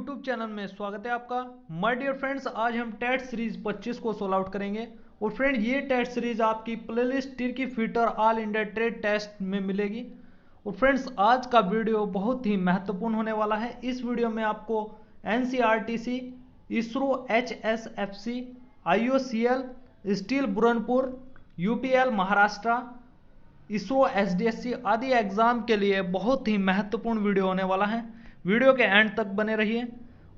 YouTube channel में स्वागत है आपका। माय डियर फ्रेंड्स, आज हम टेट सीरीज 25 को सोल्व आउट करेंगे। और फ्रेंड, ये टेट सीरीज आपकी प्लेलिस्ट टिर्की fitter all India trade test में मिलेगी। और फ्रेंड्स, आज का वीडियो बहुत ही महत्वपूर्ण होने वाला है। इस वीडियो में आपको NCERT, ISRO, HSFC, IOCL, steel Burhanpur, UPL Maharashtra, ISRO, SDSC आदि एग्जाम के लिए बहुत ही महत्वपूर्ण वीडियो होने वाला है। वीडियो के एंड तक बने रहिए।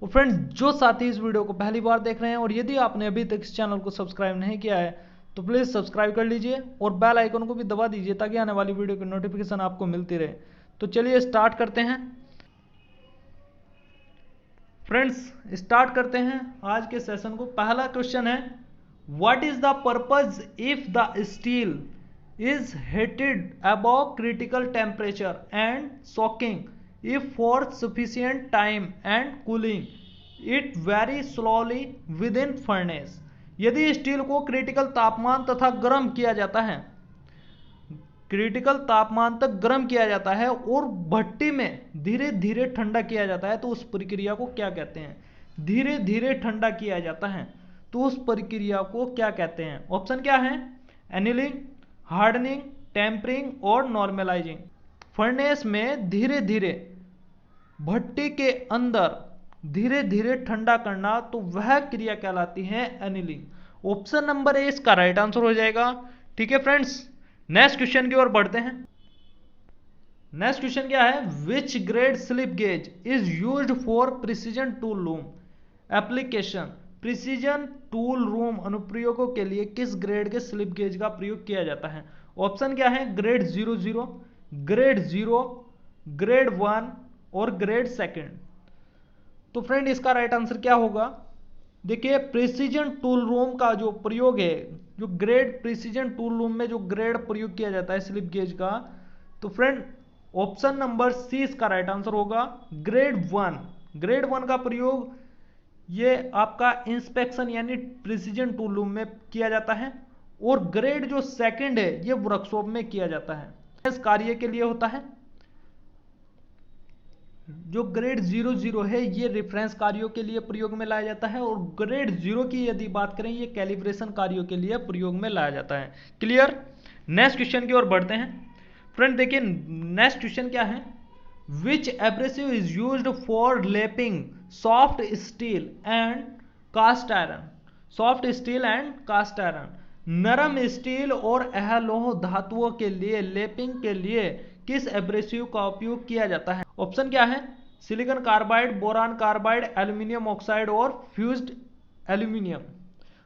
और फ्रेंड्स, जो साथी इस वीडियो को पहली बार देख रहे हैं और यदि आपने अभी तक इस चैनल को सब्सक्राइब नहीं किया है तो प्लीज़ सब्सक्राइब कर लीजिए और बेल आइकन को भी दबा दीजिए ताकि आने वाली वीडियो की नोटिफिकेशन आपको मिलती रहे। तो चलिए स्टार्ट करते हैं। फ्रेंड्स, स्टार्ट करते हैं आज के सेशन को। पहला क्वेश्चन है, what is the purpose if the steel is heated above critical temperature and soaking if for sufficient time and cooling it very slowly within furnace। यदि स्टील को क्रिटिकल तापमान तथा गर्म किया जाता है, क्रिटिकल तापमान तक गर्म किया जाता है और भट्टी में धीरे धीरे ठंडा किया जाता है तो उस प्रक्रिया को क्या कहते हैं? धीरे धीरे ठंडा किया जाता है तो उस प्रक्रिया को क्या कहते हैं? ऑप्शन क्या है? एनीलिंग, हार्डनिंग, टेम्परिंग और नॉर्मलाइजिंग। फर्नेस में धीरे धीरे भट्टी के अंदर धीरे धीरे ठंडा करना, तो वह क्रिया कहलाती है एनीलिंग। ऑप्शन नंबर ए इसका राइट आंसर हो जाएगा। ठीक है फ्रेंड्स, नेक्स्ट क्वेश्चन की ओर बढ़ते हैं। नेक्स्ट क्वेश्चन क्या है? Which grade slip gauge is used for precision tool room application. Precision tool room अनुप्रयोगों के लिए किस ग्रेड के स्लिप गेज का प्रयोग किया जाता है? ऑप्शन क्या है? ग्रेड 00, ग्रेड 0, ग्रेड 1 और ग्रेड 2। तो फ्रेंड, इसका राइट आंसर क्या होगा? देखिए, प्रिसीजन टूल रूम का जो प्रयोग है, जो ग्रेड प्रिसीजन टूल रूम में जो ग्रेड प्रयोग किया जाता है स्लिप गेज का, तो फ्रेंड ऑप्शन नंबर सी इसका राइट आंसर होगा, ग्रेड 1। ग्रेड 1 का प्रयोग ये आपका इंस्पेक्शन यानी प्रिसीजन टूल रूम में किया जाता है और ग्रेड जो 2 है ये वर्कशॉप में किया जाता है, इस कार्य के लिए होता है। जो ग्रेड 00 है ये रेफरेंस कार्यों के लिए प्रयोग में लाया जाता है और ग्रेड 0 की यदि बात करें ये कैलिब्रेशन कार्यों के लिए प्रयोग में लाया जाता है। क्लियर? नेक्स्ट क्वेश्चन की ओर बढ़ते हैं। फ्रेंड देखिए, नेक्स्ट क्वेश्चन क्या है? Which abrasive is used for lapping soft steel and cast iron? Soft steel and cast iron। नरम स्टील और अलोह धातुओं के लिए लेपिंग के लिए किस एब्रेसिव का उपयोग किया जाता है? ऑप्शन क्या है? Silicon carbide, boron carbide, aluminium oxide और फ्यूज्ड एल्यूमिनियम।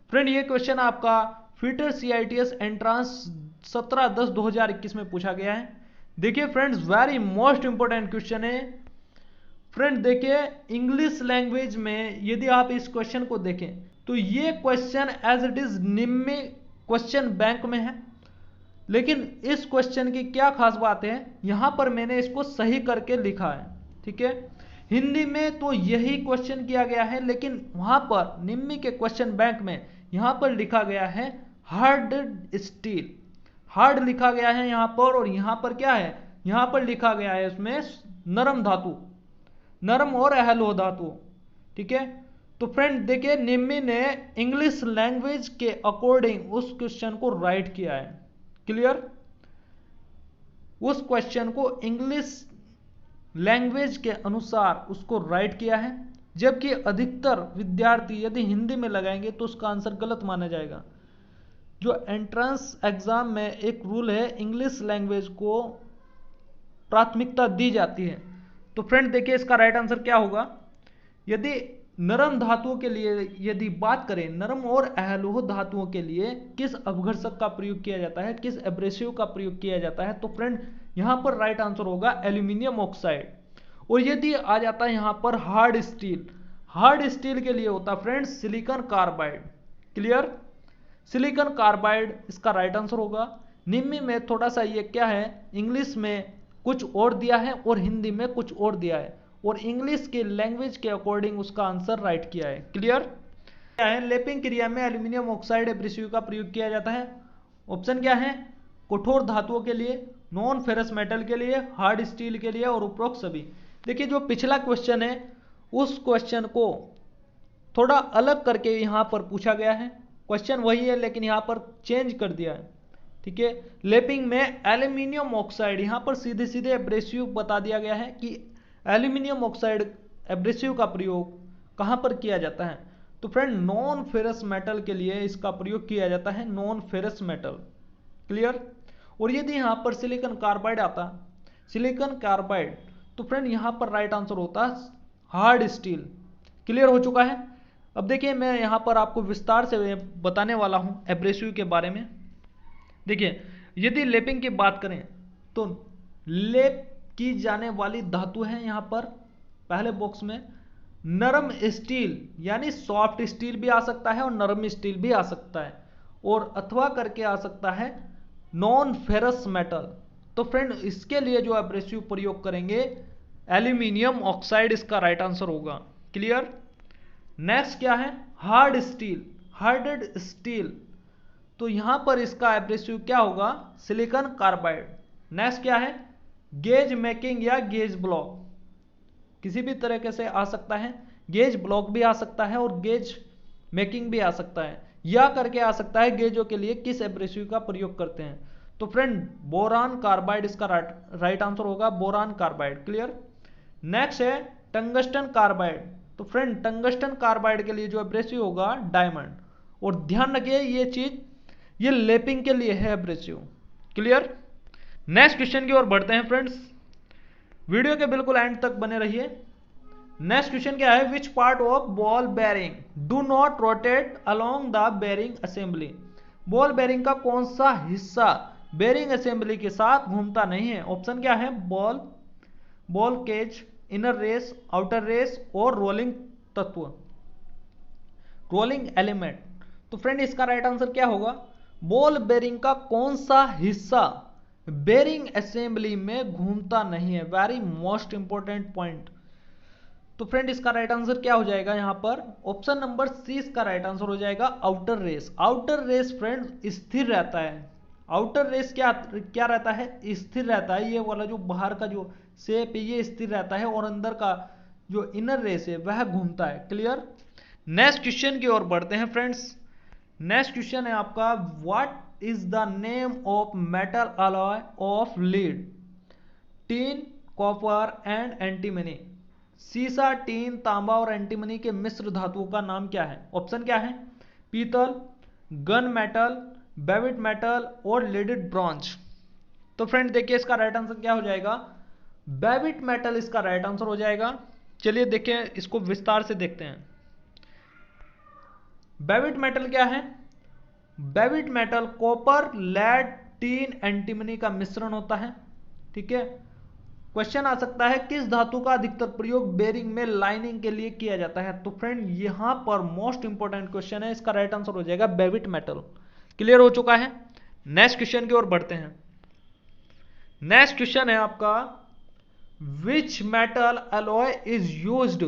फ्रेंड, ये क्वेश्चन आपका फिटर CITS एंट्रांस 17/10/2021 में पूछा गया है। देखिए friends, very most important question है। फ्रेंड देखिए, इंग्लिश लैंग्वेज में यदि आप इस क्वेश्चन को देखें तो ये क्वेश्चन एज इट इज निम्न क्वेश्चन बैंक में है, लेकिन इस क्वेश्चन की क्या खास बात है, यहां पर मैंने इसको सही करके लिखा है। ठीक है, हिंदी में तो यही क्वेश्चन किया गया है, लेकिन वहां पर निम्न के क्वेश्चन बैंक में यहां पर लिखा गया है हार्ड स्टील। हार्ड लिखा गया है यहां पर, और यहां पर क्या है? यहां पर लिखा गया है उसमें नरम धातु, नरम और अलोह धातु। ठीक है, तो फ्रेंड देखिए, निम्मी ने इंग्लिश लैंग्वेज के अकॉर्डिंग उस क्वेश्चन को राइट किया है। क्लियर? उस क्वेश्चन को इंग्लिश लैंग्वेज के अनुसार उसको राइट किया है, जबकि अधिकतर विद्यार्थी यदि हिंदी में लगाएंगे तो उसका आंसर गलत माना जाएगा। जो एंट्रेंस एग्जाम में एक रूल है, इंग्लिश लैंग्वेज को प्राथमिकता दी जाती है। तो फ्रेंड देखिए, इसका राइट आंसर क्या होगा? यदि नरम धातुओं के लिए यदि बात करें, नरम और अलोह धातुओं के लिए किस अपघर्षक का प्रयोग किया जाता है, किस एब्रेसिव का प्रयोग किया जाता है, तो फ्रेंड यहां पर राइट आंसर होगा एल्यूमिनियम ऑक्साइड। और यदि आ जाता है यहां पर हार्ड स्टील, हार्ड स्टील के लिए होता है friend silicon carbide. Clear? Silicon carbide इसका राइट आंसर होगा। निम्न में थोड़ा सा ये क्या है, इंग्लिश में कुछ और दिया है और हिंदी में कुछ और दिया है, और इंग्लिश के लैंग्वेज के अकॉर्डिंग उसका आंसर राइट किया है। क्लियर? क्या है? लेपिंग क्रिया में एल्यूमिनियम ऑक्साइड एब्रेसिव का प्रयोग किया जाता है। ऑप्शन क्या है? कठोर धातुओं के लिए, नॉन फेरस मेटल के लिए, हार्ड स्टील के लिए और उपरोक्त सभी। देखिए, जो पिछला क्वेश्चन है उस क्वेश्चन को थोड़ा अलग करके यहाँ पर पूछा गया है। क्वेश्चन वही है लेकिन यहाँ पर चेंज कर दिया है, ठीक है। लैपिंग में एल्यूमिनियम ऑक्साइड, यहाँ पर सीधे सीधे एब्रेसिव बता दिया गया है कि एल्यूमिनियम ऑक्साइड एब्रेसिव का प्रयोग कहाँ पर किया जाता है। तो फ्रेंड नॉन फेरस मेटल के लिए इसका प्रयोग किया जाता है, नॉन फेरस मेटल। क्लियर। और यदि यहाँ पर सिलिकॉन कार्बाइड आता, सिलिकॉन कार्बाइड, तो फ्रेंड यहाँ पर राइट आंसर होता हार्ड स्टील। क्लियर हो चुका है। अब देखिए मैं यहाँ पर आपको विस्तार से बताने वाला हूँ एब्रेसिव के बारे में। देखिए यदि लेपिंग की बात करें तो लेप की जाने वाली धातु है यहाँ पर पहले बॉक्स में नरम स्टील, यानी सॉफ्ट स्टील भी आ सकता है और नरम स्टील भी आ सकता है, और अथवा करके आ सकता है नॉन फेरस मेटल। तो फ्रेंड इसके लिए जो एब्रेसिव प्रयोग करेंगे एल्यूमिनियम ऑक्साइड इसका राइट आंसर होगा। क्लियर। नेक्स्ट क्या है, हार्ड स्टील, हार्डेड स्टील, तो यहां पर इसका एब्रेसिव क्या होगा, सिलिकॉन कार्बाइड। नेक्स्ट क्या है, गेज मेकिंग या गेज ब्लॉक, किसी भी तरीके से आ सकता है, गेज ब्लॉक भी आ सकता है और गेज मेकिंग भी आ सकता है, या करके आ सकता है गेजों के लिए किस एब्रेसिव का प्रयोग करते हैं। तो फ्रेंड बोरान कार्बाइड इसका राइट आंसर होगा, बोरान कार्बाइड। क्लियर। नेक्स्ट है टंगस्टन कार्बाइड, तो फ्रेंड टंगस्टन कार्बाइड के लिए जो एब्रेसिव होगा डायमंड। और ध्यान रखिए ये चीज, ये लेपिंग के लिए है एब्रेसिव। क्लियर। नेक्स्ट क्वेश्चन की ओर बढ़ते हैं फ्रेंड्स, वीडियो के बिल्कुल एंड तक बने रहिए। नेक्स्ट क्वेश्चन क्या है, which part of ball bearing do not rotate along the bearing assembly. Ball bearing का कौन सा हिस्सा बेरिंग असेंबली के साथ घूमता नहीं है। ऑप्शन क्या है, ball cage, inner race, outer race और रोलिंग तत्व, रोलिंग एलिमेंट। तो फ्रेंड इसका राइट आंसर क्या होगा, बॉल बेरिंग का कौन सा हिस्सा बेरिंग असेंबली में घूमता नहीं है। Very most important point. तो फ्रेंड इसका राइट आंसर क्या हो जाएगा, यहां पर ऑप्शन नंबर सी इसका राइट आंसर हो जाएगा, outer race. Outer race friend स्थिर रहता है। आउटर रेस क्या रहता है, स्थिर रहता है। ये वाला जो बाहर का जो शेप है ये स्थिर रहता है और अंदर का जो इनर रेस है वह घूमता है। क्लियर। नेक्स्ट क्वेश्चन की ओर बढ़ते हैं फ्रेंड्स। नेक्स्ट क्वेश्चन है आपका, what is the name of metal alloy of lead, tin, copper and antimony. सीसा, टीन, तांबा और एंटीमनी के मिश्र धातुओं का नाम क्या है। ऑप्शन क्या है, पीतल, गन मेटल, बेविट मेटल और लेडेड ब्रॉन्ज। तो फ्रेंड देखिए इसका राइट आंसर क्या हो जाएगा, बेविट मेटल इसका राइट आंसर हो जाएगा। चलिए देखिए इसको विस्तार से देखते हैं। बेविट मेटल क्या है, Babbitt metal copper, lead, tin, antimony का मिश्रण होता है। ठीक है। क्वेश्चन आ सकता है किस धातु का अधिकतर प्रयोग बेरिंग में लाइनिंग के लिए किया जाता है। तो फ्रेंड यहां पर मोस्ट इंपॉर्टेंट क्वेश्चन है, इसका राइट आंसर हो जाएगा बेविट मेटल। क्लियर हो चुका है। नेक्स्ट क्वेश्चन की ओर बढ़ते हैं। नेक्स्ट क्वेश्चन है आपका, which metal alloy is used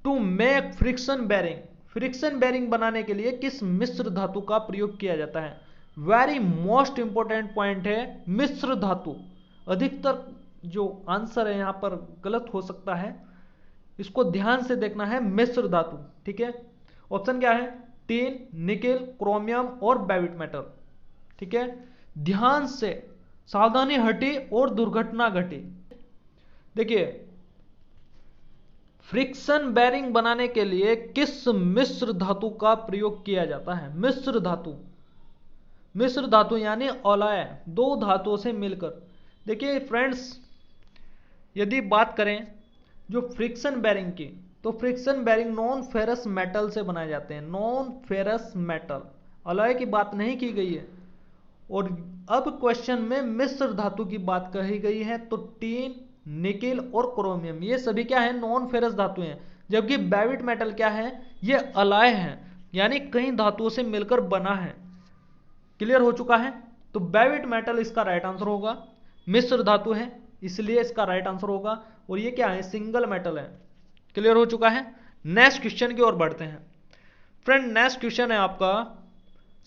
to make friction bearing. Friction bearing बनाने के लिए किस मिश्र धातु का प्रयोग किया जाता है। वेरी मोस्ट इंपॉर्टेंट पॉइंट है मिश्र धातु। अधिकतर जो आंसर है यहां पर गलत हो सकता है, इसको ध्यान से देखना है, मिश्र धातु। ठीक है। ऑप्शन क्या है, टीन, निकेल, क्रोमियम और बेविट मेटल। ठीक है। ध्यान से, सावधानी हटी और दुर्घटना घटी। देखिए फ्रिक्शन बेरिंग बनाने के लिए किस मिश्र धातु का प्रयोग किया जाता है। मिश्र धातु, मिश्र धातु यानी अलॉय, दो धातुओं से मिलकर। देखिए फ्रेंड्स यदि बात करें जो फ्रिक्शन बेरिंग की, तो friction bearing non ferrous metal से बनाए जाते हैं, नॉन फेरस मेटल, अलॉय की बात नहीं की गई है। और अब क्वेश्चन में मिश्र धातु की बात कही गई है, तो टीन, निकेल और क्रोमियम ये सभी क्या है, नॉन फेरस धातु हैं। जबकि बेविट मेटल क्या है, ये अलॉय है, यानी कई धातुओं से मिलकर बना है। क्लियर हो चुका है। तो बेविट मेटल इसका राइट आंसर होगा, मिश्र धातु है इसलिए इसका राइट आंसर होगा। और ये क्या है, सिंगल मेटल है। क्लियर हो चुका है। नेक्स्ट क्वेश्चन की ओर बढ़ते हैं फ्रेंड। नेक्स्ट क्वेश्चन है आपका,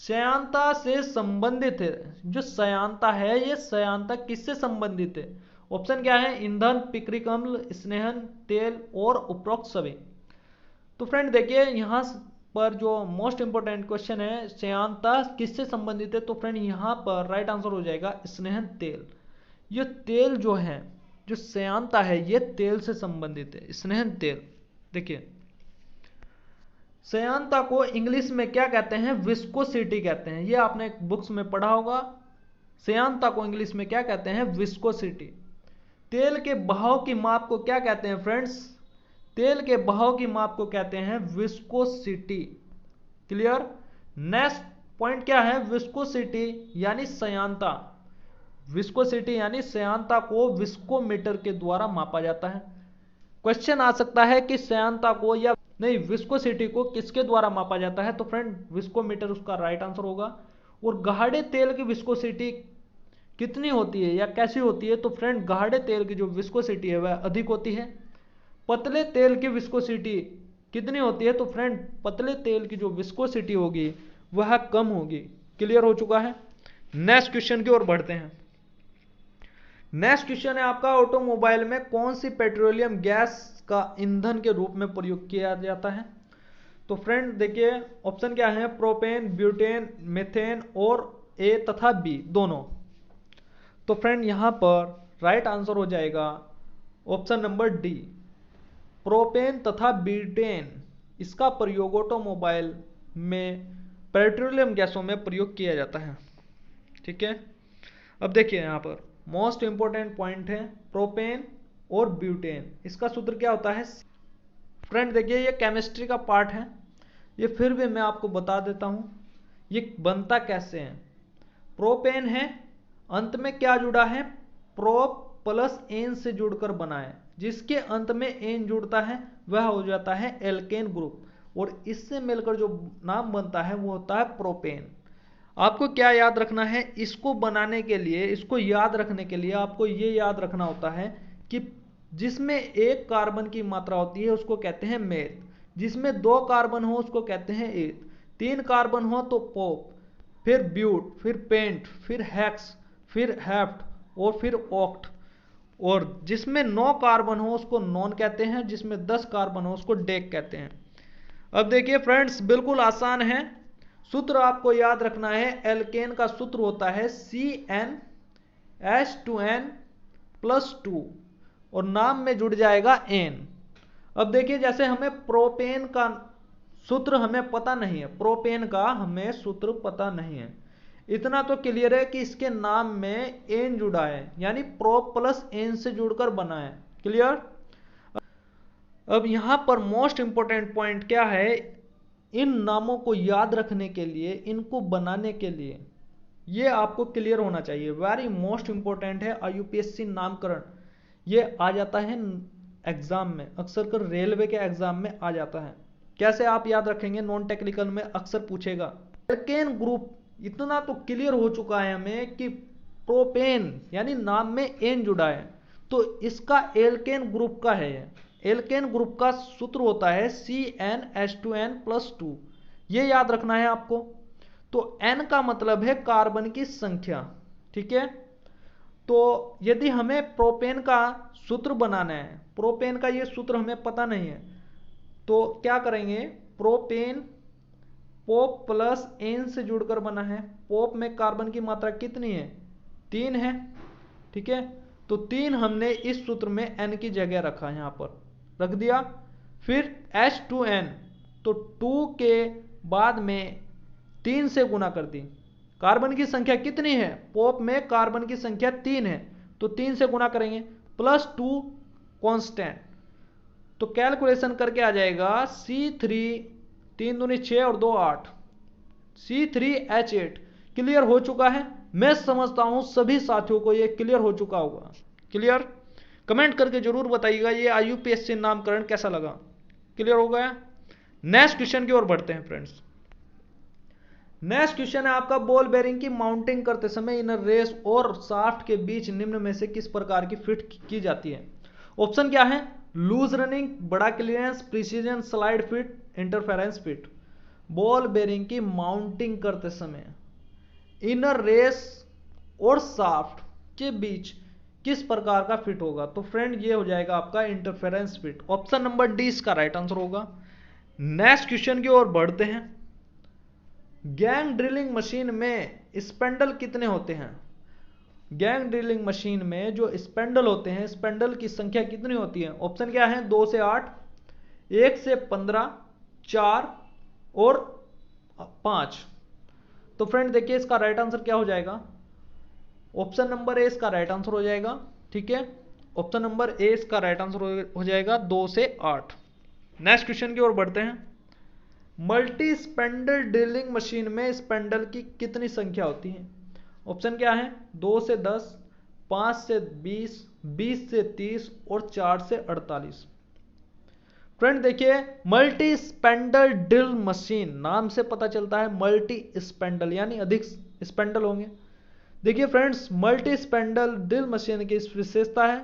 श्यानता से संबंधित है। जो श्यानता है ये श्यानता किससे संबंधित है। ऑप्शन क्या है? ईंधन, पिक्रिक अम्ल, स्नेहन, तेल और उपरोक्त सभी। तो फ्रेंड देखिए यहाँ पर जो मोस्ट इंपोर्टेंट क्वेश्चन है, श्यानता किससे संबंधित है? तो फ्रेंड यहाँ पर राइट आंसर हो जाएगा स्नेहन तेल। ये तेल जो है, जो श्यानता है, ये तेल से संबंधित है, स्नेहन तेल। देखिए श्यानता को इंग्लिश में क्या कहते हैं? विस्कोसिटी कहते हैं। ये आपने बुक्स में पढ़ा होगा। श्यानता को इंग्लिश में क्या कहते हैं? विस्कोसिटी। तेल के बहाव की माप को क्या कहते हैं फ्रेंड्स? तेल के बहाव की माप को कहते हैं विस्कोसिटी। क्लियर? नेक्स्ट पॉइंट क्या है? विस्कोसिटी यानी श्यानता। विस्कोसिटी यानी श्यानता को विस्कोमीटर के द्वारा मापा जाता है। क्वेश्चन आ सकता है कि श्यानता को या नहीं विस्कोसिटी को किसके द्वारा मापा जाता है? तो फ्रेंड विस्कोमीटर उसका राइट आंसर होगा। और गाढ़े तेल की विस्कोसिटी कितनी होती है या कैसी होती है? तो फ्रेंड गाढ़े तेल की जो विस्कोसिटी है वह अधिक होती है। पतले तेल की विस्कोसिटी कितनी होती है? तो फ्रेंड पतले तेल की जो विस्कोसिटी होगी वह कम होगी। क्लियर हो चुका है? नेक्स्ट क्वेश्चन की ओर बढ़ते हैं। नेक्स्ट क्वेश्चन है आपका, ऑटोमोबाइल में कौन सी पेट्रोलियम गैस का ईंधन के रूप में प्रयोग किया जाता है? तो फ्रेंड देखिए ऑप्शन क्या है? प्रोपेन, ब्यूटेन, मेथेन और ए तथा बी दोनों। तो फ्रेंड यहां पर राइट आंसर हो जाएगा ऑप्शन नंबर डी, प्रोपेन तथा ब्यूटेन। इसका प्रयोग ऑटोमोबाइल में पेट्रोलियम गैसों में प्रयोग किया जाता है। ठीक है, अब देखिए यहां पर मोस्ट इंपोर्टेंट पॉइंट है प्रोपेन और ब्यूटेन। इसका सूत्र क्या होता है? फ्रेंड देखिए ये केमिस्ट्री का पार्ट है, ये फिर भी मैं आपको बता देता हूं ये बनता कैसे है। प्रोपेन है, अंत में क्या जुड़ा है? प्रोप प्लस एन से जुड़कर बना है। जिसके अंत में एन जुड़ता है वह हो जाता है एल्केन ग्रुप, और इससे मिलकर जो नाम बनता है वो होता है प्रोपेन। आपको क्या याद रखना है? इसको बनाने के लिए, इसको याद रखने के लिए आपको ये याद रखना होता है कि जिसमें एक कार्बन की मात्रा होती है उसको कहते हैं मेथ, जिसमें दो कार्बन हो उसको कहते हैं एथ, तीन कार्बन हो तो पोप, फिर ब्यूट, फिर पेंट, फिर हेक्स, फिर हेप्ट और फिर ऑक्ट, और जिसमें 9 कार्बन हो उसको नॉन कहते हैं, जिसमें 10 कार्बन हो उसको डेक कहते हैं। अब देखिए फ्रेंड्स बिल्कुल आसान है, सूत्र आपको याद रखना है। एल्केन का सूत्र होता है CnH2n+2 और नाम में जुड़ जाएगा N। अब देखिए जैसे हमें प्रोपेन का सूत्र हमें पता नहीं है, प्रोपेन का हमें सूत्र पता नहीं है, इतना तो क्लियर है कि इसके नाम में एन जुड़ा है, यानी प्रोप प्लस एन से जुड़कर बना है। क्लियर? अब यहां पर मोस्ट इंपोर्टेंट पॉइंट क्या है? इन नामों को याद रखने के लिए, इनको बनाने के लिए ये आपको क्लियर होना चाहिए। वेरी मोस्ट इंपोर्टेंट है। IUPAC नामकरण ये आ जाता है एग्जाम में, अक्सर कर रेलवे के एग्जाम में आ जाता है। कैसे आप याद रखेंगे? नॉन टेक्निकल में अक्सर पूछेगा। एल्केन ग्रुप इतना तो क्लियर हो चुका है हमें कि प्रोपेन यानी नाम में एन जुड़ा है, तो इसका एल्केन ग्रुप का है। एल्केन ग्रुप का सूत्र होता है CnH2n+2, ये याद रखना है आपको। तो n का मतलब है कार्बन की संख्या। ठीक है, तो यदि हमें प्रोपेन का सूत्र बनाना है, प्रोपेन का ये सूत्र हमें पता नहीं है, तो क्या करेंगे? प्रोपेन पोप प्लस एन से जुड़कर बना है। पोप में कार्बन की मात्रा कितनी है? 3 है। ठीक है, तो 3 हमने इस सूत्र में n की जगह रखा, यहां पर रख दिया। फिर H2n, तो 2 के बाद में 3 से गुना कर दी। कार्बन की संख्या कितनी है? पोप में कार्बन की संख्या 3 है, तो 3 से गुना करेंगे, +2 कांस्टेंट, तो कैलकुलेशन करके आ जाएगा C3, 3 दूनी 6 और 2 8, C3H8। क्लियर हो चुका है? मैं समझता हूं सभी साथियों को ये क्लियर हो चुका होगा। क्लियर? कमेंट करके जरूर बताइएगा ये IUPAC नामकरण कैसा लगा। क्लियर हो गया? नेक्स्ट क्वेश्चन की ओर बढ़ते हैं फ्रेंड्स। नेक्स्ट क्वेश्चन है आपका, बॉल बेरिंग की माउंटिंग करते समय इनर रेस और शाफ्ट के बीच निम्न में से किस प्रकार की फिट की जाती है? ऑप्शन क्या है? लूज रनिंग, बड़ा clearance, precision slide fit, interference fit. Ball bearing की माउंटिंग करते समय इनर रेस और शाफ्ट के बीच किस प्रकार का फिट होगा? तो फ्रेंड ये हो जाएगा आपका interference fit. Option number D इसका राइट आंसर होगा। नेक्स्ट क्वेश्चन की ओर बढ़ते हैं। गैंग ड्रिलिंग मशीन में स्पेंडल कितने होते हैं? गैंग ड्रिलिंग मशीन में जो स्पेंडल होते हैं, स्पेंडल की संख्या कितनी होती है? ऑप्शन क्या है? 2 से 8, 1 से 15, 4 और 5। तो फ्रेंड देखिए इसका राइट आंसर क्या हो जाएगा? ऑप्शन नंबर ए इसका राइट आंसर हो जाएगा। ठीक है, ऑप्शन नंबर ए इसका राइट आंसर हो जाएगा 2 से 8। नेक्स्ट क्वेश्चन की ओर बढ़ते हैं। मल्टी स्पेंडल ड्रिलिंग मशीन में स्पेंडल की कितनी संख्या होती है? ऑप्शन क्या है? 2 से 10, 5 से 20, 20 से 30 और 4 से 48। फ्रेंड देखिए मल्टी स्पेंडल ड्रिल मशीन नाम से पता चलता है मल्टी स्पेंडल यानी अधिक स्पेंडल होंगे। देखिए friends multi spindle drill machine की विशेषता है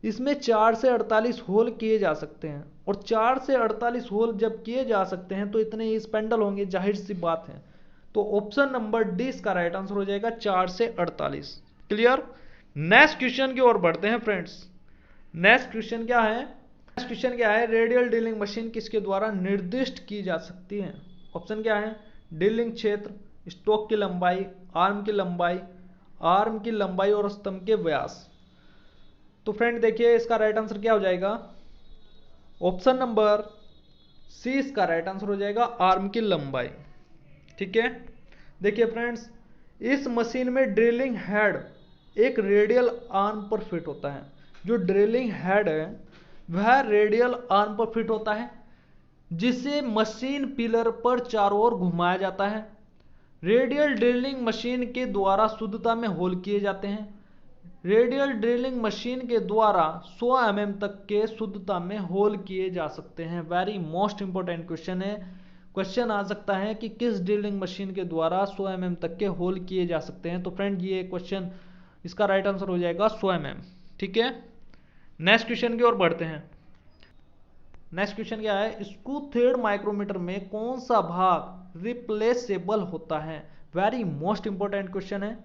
इसमें 4 से 48 होल किए जा सकते हैं, और 4 से 48 होल जब किए जा सकते हैं तो इतने ही स्पेंडल होंगे, जाहिर सी बात है। तो ऑप्शन नंबर डी इसका राइट आंसर हो जाएगा 4 से 48। क्लियर? नेक्स्ट क्वेश्चन की ओर बढ़ते हैं फ्रेंड्स। नेक्स्ट क्वेश्चन क्या है? नेक्स्ट क्वेश्चन क्या है? रेडियल ड्रिलिंग मशीन किसके द्वारा निर्दिष्ट की जा सकती है? ऑप्शन क्या है? ड्रिलिंग क्षेत्र, स्टोक की लंबाई, आर्म की लंबाई और स्तंभ के व्यास। तो फ्रेंड देखिए इसका राइट आंसर क्या हो जाएगा? ऑप्शन नंबर सी इसका राइट आंसर हो जाएगा, आर्म की लंबाई। ठीक है, देखिए फ्रेंड्स इस मशीन में ड्रिलिंग हेड एक रेडियल आर्म पर फिट होता है। जो ड्रिलिंग हेड है वह रेडियल आर्म पर फिट होता है जिसे मशीन पिलर पर चारों ओर घुमाया जाता है। रेडियल ड्रिलिंग मशीन के द्वारा शुद्धता में होल किए जाते हैं। रेडियल ड्रिलिंग मशीन के द्वारा 100 mm तक के शुद्धता में होल किए जा सकते हैं। वेरी मोस्ट इंपोर्टेंट क्वेश्चन है। क्वेश्चन आ सकता है कि किस ड्रिलिंग मशीन के द्वारा 100 mm तक के होल किए जा सकते हैं? तो फ्रेंड ये क्वेश्चन इसका राइट आंसर हो जाएगा 100 mm। ठीक है, नेक्स्ट क्वेश्चन की ओर बढ़ते हैं। नेक्स्ट क्वेश्चन क्या है? स्क्रू थ्रेड माइक्रोमीटर में कौन सा भाग रिप्लेसेबल होता है? वेरी मोस्ट इंपोर्टेंट क्वेश्चन है।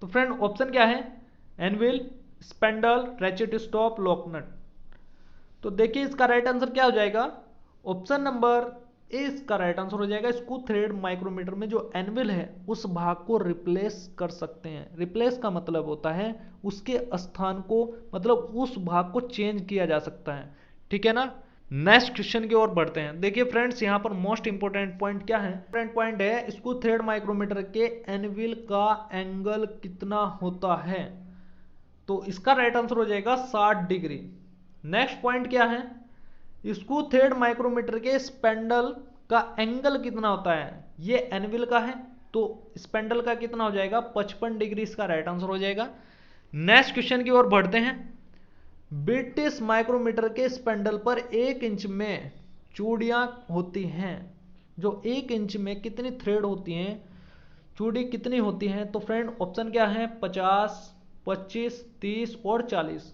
तो फ्रेंड ऑप्शन क्या है? Anvil, spindle, ratchet stop, lock nut. तो देखिए इसका राइट आंसर क्या हो जाएगा? ऑप्शन नंबर ए इसका राइट आंसर हो जाएगा। स्क्रू थ्रेड माइक्रोमीटर में जो एनविल है उस भाग को रिप्लेस कर सकते हैं। रिप्लेस का मतलब होता है उसके स्थान को, मतलब उस भाग को चेंज किया जा सकता है। ठीक है ना? नेक्स्ट क्वेश्चन की ओर बढ़ते हैं। देखिए फ्रेंड्स यहाँ पर मोस्ट इंपोर्टेंट पॉइंट क्या है? इंपोर्टेंट पॉइंट है स्क्रू थ्रेड माइक्रोमीटर के एनविल का एंगल कितना होता है? तो इसका राइट आंसर हो जाएगा 60 डिग्री। नेक्स्ट पॉइंट क्या है? स्क्रू थ्रेड माइक्रोमीटर के स्पेंडल का एंगल कितना होता है? ये एनविल का है तो स्पेंडल का कितना हो जाएगा? 55 डिग्री इसका राइट आंसर हो जाएगा। नेक्स्ट क्वेश्चन की ओर बढ़ते हैं। ब्रिटिश माइक्रोमीटर के स्पेंडल पर 1 इंच में चूड़ियां होती हैं। जो 1 इंच में कितनी थ्रेड होती हैं, चूड़ी कितनी होती हैं? तो फ्रेंड ऑप्शन क्या है? 50, 25, 30 और 40।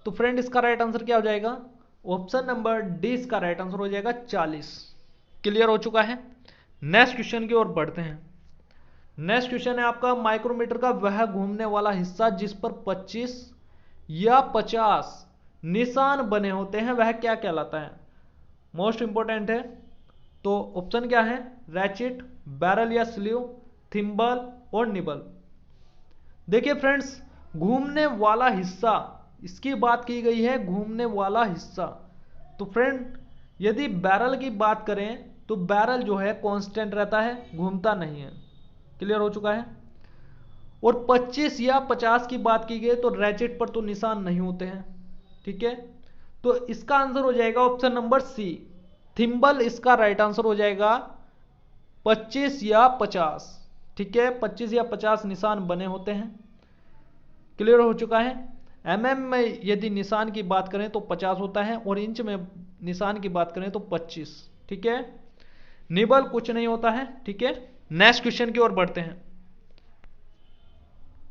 तो फ्रेंड इसका राइट आंसर क्या हो जाएगा? ऑप्शन नंबर डी इसका राइट आंसर हो जाएगा 40। क्लियर हो चुका है? नेक्स्ट क्वेश्चन की ओर बढ़ते हैं। नेक्स्ट क्वेश्चन है आपका माइक्रोमीटर का वह घूमने वाला हिस्सा जिस पर 25 या 50 निशान बने होते हैं वह क्या कहलाता है? मोस्ट इंपोर्टेंट है। तो ऑप्शन क्या है? रैचेट, बैरल या स्लीव, थिम्बल और निबल। देखिए फ्रेंड्स घूमने वाला हिस्सा, इसकी बात की गई है घूमने वाला हिस्सा। तो फ्रेंड यदि बैरल की बात करें तो बैरल जो है कांस्टेंट रहता है, घूमता नहीं है। क्लियर हो चुका है? और 25 या 50 की बात की गई तो रैचेट पर तो निशान नहीं होते हैं। ठीक है, तो इसका आंसर हो जाएगा ऑप्शन नंबर सी, थिम्बल इसका राइट आंसर हो जाएगा 25 या 50। ठीक है, 25 या 50 निशान बने होते हैं। क्लियर हो चुका है? mm में यदि निशान की बात करें तो 50 होता है और इंच में निशान की बात करें तो 25। ठीक है, निबल कुछ नहीं होता है। ठीक है, नेक्स्ट क्वेश्चन की ओर बढ़ते हैं।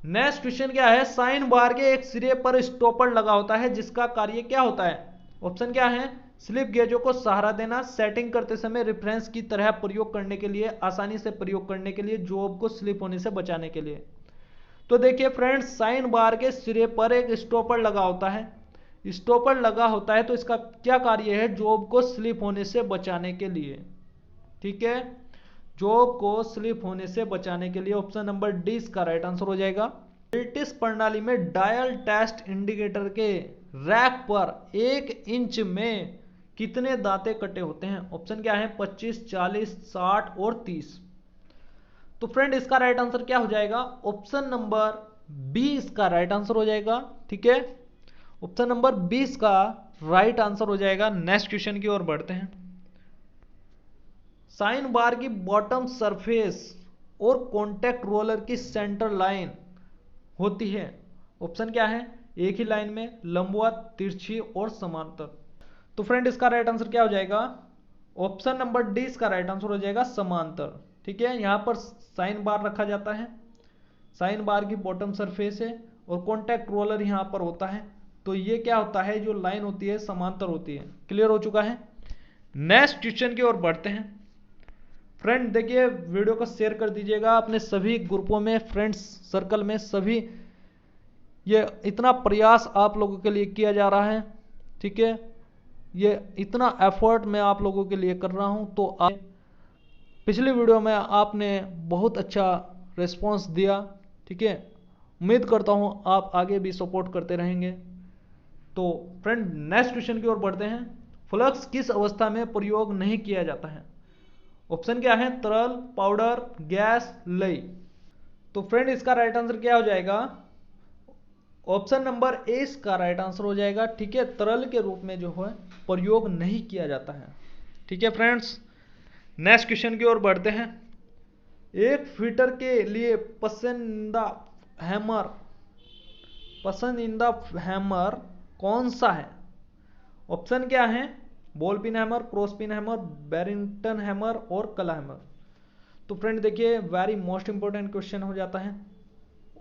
नेक्स्ट क्वेश्चन क्या है? साइन बार के एक सिरे पर स्टॉपर लगा होता है जिसका कार्य क्या होता है? ऑप्शन क्या है? स्लिप गेजों को सहारा देना, सेटिंग करते समय रेफरेंस की तरह प्रयोग करने के लिए, आसानी से प्रयोग करने के लिए, जॉब को स्लिप होने से बचाने के लिए। तो देखिए फ्रेंड्स, साइन बार के सिरे पर एक स्टॉपर लगा होता है। स्टॉपर लगा होता है तो इसका क्या कार्य है? जॉब को स्लिप होने से बचाने के लिए। ठीक है, जॉब को स्लिप होने से बचाने के लिए ऑप्शन नंबर डी इसका राइट आंसर हो जाएगा। ब्रिटिश प्रणाली में डायल टेस्ट इंडिकेटर के रैक पर 1 इंच में कितने दांते कटे होते हैं? ऑप्शन क्या है? 25, 40, 60 और 30। तो फ्रेंड इसका राइट आंसर क्या हो जाएगा? ऑप्शन नंबर बी इसका राइट आंसर हो जाएगा। ठीक है, ऑप्शन नंबर 20 का राइट आंसर हो जाएगा। नेक्स्ट क्वेश्चन की ओर बढ़ते हैं। साइन बार की बॉटम सरफेस और कॉन्टैक्ट रोलर की सेंटर लाइन होती है। ऑप्शन क्या है? एक ही लाइन में, लंबवत, तिरछी और समांतर। तो फ्रेंड इसका राइट आंसर क्या हो जाएगा? ऑप्शन नंबर डी इसका राइट आंसर हो जाएगा, समांतर। ठीक है, यहां पर साइन बार रखा जाता है, साइन बार की बॉटम सरफेस है और कॉन्टैक्ट रोलर यहां पर होता है। तो ये क्या होता है? जो लाइन होती है समांतर होती है। क्लियर हो चुका है? नेक्स्ट क्वेश्चन की ओर बढ़ते हैं। फ्रेंड देखिए, वीडियो को शेयर कर दीजिएगा अपने सभी ग्रुपों में, फ्रेंड्स सर्कल में, सभी। ये इतना प्रयास आप लोगों के लिए किया जा रहा है। ठीक है, ये इतना एफर्ट मैं आप लोगों के लिए कर रहा हूं। तो पिछली वीडियो में आपने बहुत अच्छा रिस्पांस दिया। ठीक है, उम्मीद करता हूं आप आगे भी सपोर्ट करते रहेंगे। तो फ्रेंड नेक्स्ट क्वेश्चन की ओर बढ़ते हैं। फ्लक्स किस अवस्था में प्रयोग नहीं किया जाता है? ऑप्शन क्या है? तरल, पाउडर, गैस, लय। तो फ्रेंड इसका राइट आंसर क्या हो जाएगा? ऑप्शन नंबर ए इसका राइट आंसर हो जाएगा। ठीक है, तरल के रूप में जो है प्रयोग नहीं किया जाता है। ठीक है फ्रेंड्स, नेक्स्ट क्वेश्चन की ओर बढ़ते हैं। एक फिटर के लिए पसंदीदा हैमर कौन सा है? ऑप्शन क्या है? Ball pin hammer, cross pin hammer, Barrington hammer और कला हैमर। तो फ्रेंड देखिए, वेरी मोस्ट इंपोर्टेंट क्वेश्चन हो जाता है।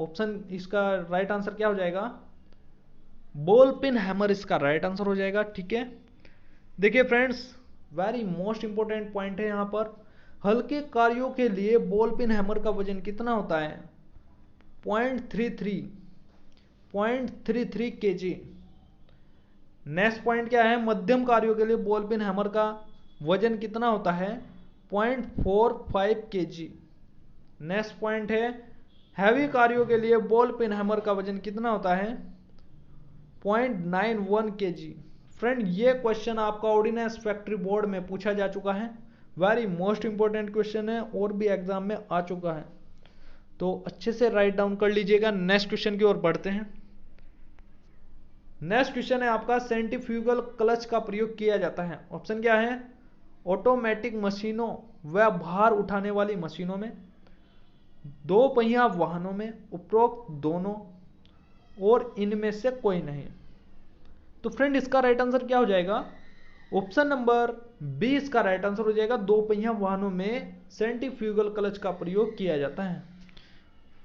ऑप्शन इसका राइट आंसर क्या हो जाएगा? बॉल पिन हैमर इसका राइट आंसर हो जाएगा। ठीक है, देखिए friends, very most important point है यहां पर। हल्के कार्यों के लिए बॉल पिन हैमर का वजन कितना होता है? 0.33 kg। नेक्स्ट पॉइंट क्या है? मध्यम कार्यों के लिए बॉल पिन हैमर का वजन कितना होता है? 0.45 kg। नेक्स्ट पॉइंट है, हैवी कार्यों के लिए बॉल पिन हैमर का वजन कितना होता है? 0.91 kg। फ्रेंड ये क्वेश्चन आपका ऑर्डिनेंस फैक्ट्री बोर्ड में पूछा जा चुका है। वेरी मोस्ट इंपोर्टेंट क्वेश्चन है और भी एग्जाम में आ चुका है। तो अच्छे से राइट डाउन कर लीजिएगा। नेक्स्ट क्वेश्चन की ओर बढ़ते हैं। नेक्स्ट क्वेश्चन है आपका, सेंट्रीफ्यूगल क्लच का प्रयोग किया जाता है। ऑप्शन क्या है? ऑटोमेटिक मशीनों व भार उठाने वाली मशीनों में, 2 पहिया वाहनों में, उपरोक्त दोनों और इनमें से कोई नहीं। तो फ्रेंड इसका राइट आंसर क्या हो जाएगा? ऑप्शन नंबर बी इसका राइट आंसर हो जाएगा। 2 पहिया वाहनों में सेंट्रीफ्यूगल क्लच का प्रयोग किया जाता है।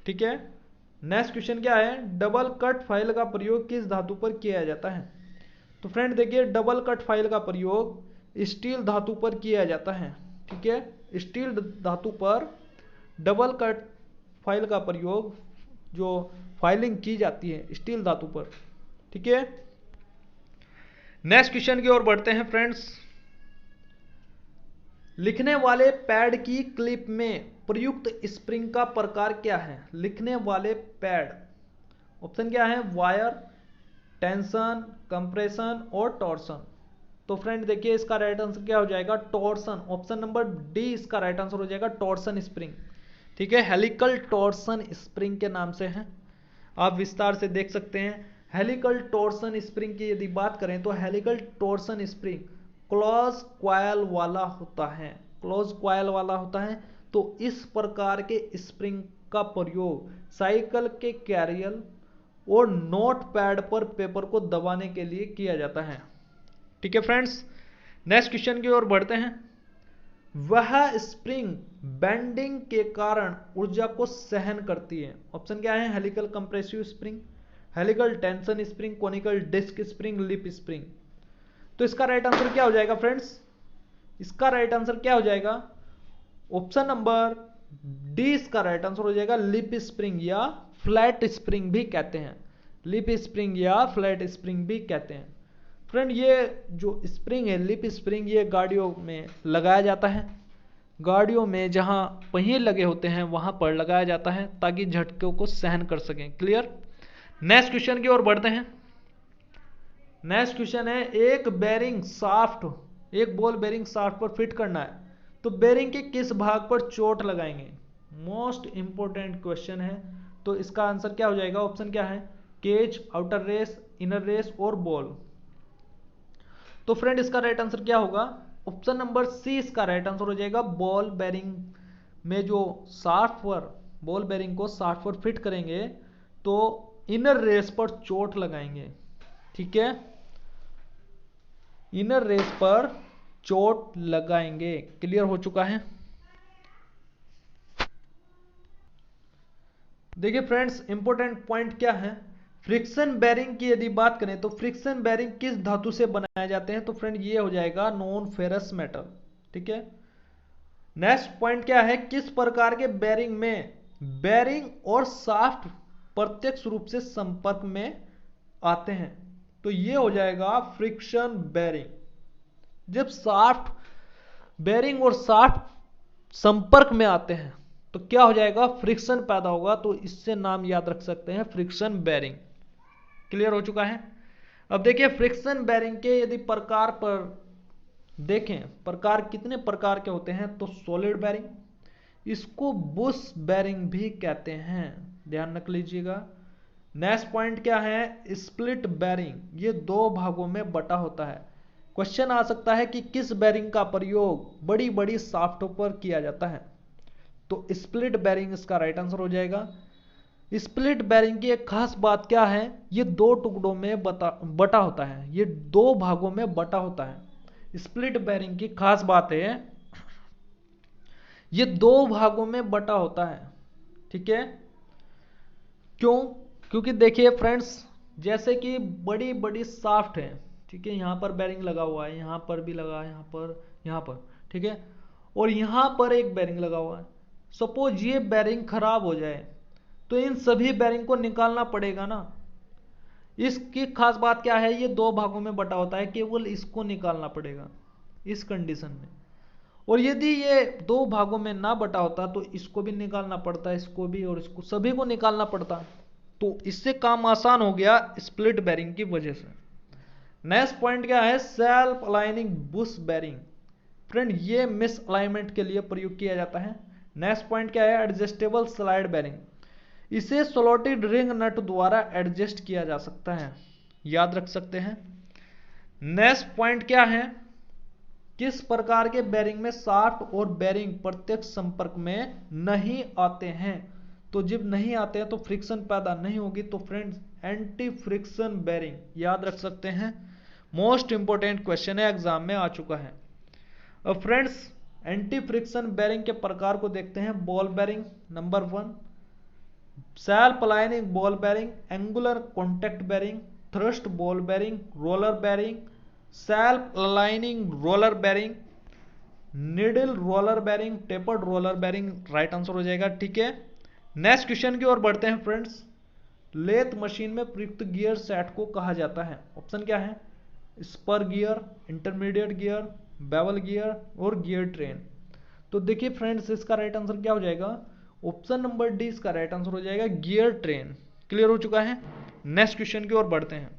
ठीक है, नेक्स्ट क्वेश्चन क्या है? डबल कट फाइल का प्रयोग किस धातु पर किया जाता है? तो फ्रेंड देखिए, डबल कट फाइल का प्रयोग स्टील धातु पर किया जाता है। ठीक है, स्टील धातु पर डबल कट फाइल का प्रयोग, जो फाइलिंग की जाती है स्टील धातु पर। ठीक है, नेक्स्ट क्वेश्चन की ओर बढ़ते हैं फ्रेंड्स। लिखने वाले पैड की क्लिप में प्रयुक्त स्प्रिंग का प्रकार क्या है? लिखने वाले पैड, ऑप्शन क्या है? वायर, टेंशन, कंप्रेशन और टॉर्सन। तो फ्रेंड देखिए, इसका राइट आंसर क्या हो जाएगा? टॉर्सन। ऑप्शन नंबर डी इसका राइट आंसर हो जाएगा, टॉर्सन स्प्रिंग। ठीक है, हेलिकल टॉर्सन स्प्रिंग के नाम से है। आप विस्तार से देख सकते हैं। हेलिकल टॉर्सन स्प्रिंग की यदि बात करें तो helical torsion spring close coil वाला होता है। क्लोज कॉइल वाला होता है। तो इस प्रकार के स्प्रिंग का प्रयोग साइकिल के कैरियल और नोट पैड पर पेपर को दबाने के लिए किया जाता है। ठीक है फ्रेंड्स, नेक्स्ट क्वेश्चन की ओर बढ़ते हैं। वह स्प्रिंग बेंडिंग के कारण ऊर्जा को सहन करती है। ऑप्शन क्या है? Helical compressive spring, helical tension spring, conical disc spring, leaf spring. तो इसका राइट आंसर क्या हो जाएगा फ्रेंड्स? इसका राइट आंसर क्या हो जाएगा? ऑप्शन नंबर डी इसका राइट आंसर हो जाएगा। लिप स्प्रिंग या फ्लैट स्प्रिंग भी कहते हैं, लिप स्प्रिंग या फ्लैट स्प्रिंग भी कहते हैं। फ्रेंड ये जो स्प्रिंग है, लिप स्प्रिंग, ये गाड़ियों में लगाया जाता है, गाड़ियों में जहां पहिए लगे होते हैं वहां पर लगाया जाता है ताकि झटकों को सहन कर सकें। क्लियर। नेक्स्ट क्वेश्चन की ओर बढ़ते हैं। नेक्स्ट क्वेश्चन है, एक बेरिंग शाफ्ट, एक बॉल बेरिंग शाफ्ट पर फिट करना है तो बेरिंग के किस भाग पर चोट लगाएंगे? मोस्ट इंपोर्टेंट क्वेश्चन है। तो इसका आंसर क्या हो जाएगा? ऑप्शन क्या है? Cage, outer race, inner race और बॉल। तो फ्रेंड इसका राइट आंसर क्या होगा? ऑप्शन नंबर सी इसका राइट आंसर हो जाएगा। बॉल बेरिंग में जो शाफ्ट पर, बॉल बेरिंग को शाफ्ट पर फिट करेंगे तो इनर रेस पर चोट लगाएंगे। ठीक है, इनर रेस पर चोट लगाएंगे। क्लियर हो चुका है। देखिए फ्रेंड्स, इंपॉर्टेंट पॉइंट क्या है, फ्रिक्शन बेरिंग की यदि बात करें तो फ्रिक्शन बेरिंग किस धातु से बनाए जाते हैं? तो फ्रेंड ये हो जाएगा नॉन फेरस मेटल। ठीक है। नेक्स्ट पॉइंट क्या है, किस प्रकार के बेरिंग में बेरिंग और शाफ्ट प्रत्यक्ष रूप से संपर्क में आते हैं? तो ये हो जाएगा फ्रिक्शन बेरिंग। जब शाफ्ट, बेरिंग और शाफ्ट संपर्क में आते हैं तो क्या हो जाएगा? फ्रिक्शन पैदा होगा। तो इससे नाम याद रख सकते हैं, फ्रिक्शन बेरिंग। क्लियर हो चुका है। अब देखिए फ्रिक्शन बेरिंग के यदि प्रकार पर देखें, प्रकार कितने प्रकार के होते हैं? तो सॉलिड बेरिंग, इसको बुश बेरिंग भी कहते हैं, ध्यान रख लीजिएगा। नेक्स्ट पॉइंट क्या है? स्प्लिट बेरिंग, ये दो भागों में बटा होता है। क्वेश्चन आ सकता है कि किस बेरिंग का प्रयोग बड़ी बड़ी शाफ्टों पर किया जाता है? तो स्प्लिट बेरिंग इसका राइट आंसर हो जाएगा। स्प्लिट बेरिंग की एक खास बात क्या है? ये दो टुकड़ों में बटा होता है, ये दो भागों में बटा होता है। स्प्लिट बेरिंग की खास बात है, ये दो भागों में बटा होता है। ठीक है। क्यों? क्योंकि देखिए फ्रेंड्स, जैसे कि बड़ी बड़ी शाफ्ट है, ठीक है, यहां पर बेरिंग लगा हुआ है, यहां पर भी लगा है, यहां पर, ठीक है, और यहां पर एक बेरिंग लगा हुआ है। सपोज ये बेरिंग खराब हो जाए तो इन सभी बेरिंग को निकालना पड़ेगा ना। इसकी खास बात क्या है? ये दो भागों में बटा होता है, केवल इसको निकालना पड़ेगा इस कंडीशन में। और यदि ये दो भागों में ना बटा होता तो इसको भी निकालना पड़ता, इसको भी और इसको, सभी को निकालना पड़ता। तो इससे काम आसान हो गया स्प्लिट बेरिंग की वजह से। नेक्स्ट पॉइंट क्या है? Self aligning bush bearing. Friend ये मिस अलाइनमेंट के लिए प्रयोग किया जाता है। नेक्स्ट पॉइंट क्या है? एडजस्टेबल स्लाइड बेरिंग, इसे स्लॉटेड रिंग नट द्वारा एडजस्ट किया जा सकता है, याद रख सकते हैं। नेक्स्ट पॉइंट क्या है? किस प्रकार के बेरिंग में शाफ्ट और बेरिंग प्रत्यक्ष संपर्क में नहीं आते हैं? तो जब नहीं आते हैं तो फ्रिक्शन पैदा नहीं होगी। तो फ्रेंड्स एंटी फ्रिक्शन बेरिंग, याद रख सकते हैं। मोस्ट इंपोर्टेंट क्वेश्चन है, एग्जाम में आ चुका है। अब फ्रेंड्स एंटी फ्रिक्शन बेरिंग के प्रकार को देखते हैं। Ball bearing number 1, self aligning ball bearing, angular contact bearing, thrust ball bearing, roller bearing, self aligning roller bearing, needle roller bearing, tapered roller bearing right answer हो जाएगा। ठीक है। Next question की ओर बढ़ते हैं फ्रेंड्स। लेथ मशीन में प्रयुक्त gear set को कहा जाता है? ऑप्शन क्या है? Spur gear, intermediate gear, bevel gear और गियर ट्रेन। तो देखिए फ्रेंड्स इसका राइट आंसर क्या हो जाएगा? ऑप्शन नंबर डी इसका राइट आंसर हो जाएगा, गियर ट्रेन। क्लियर हो चुका है। नेक्स्ट क्वेश्चन की ओर बढ़ते हैं।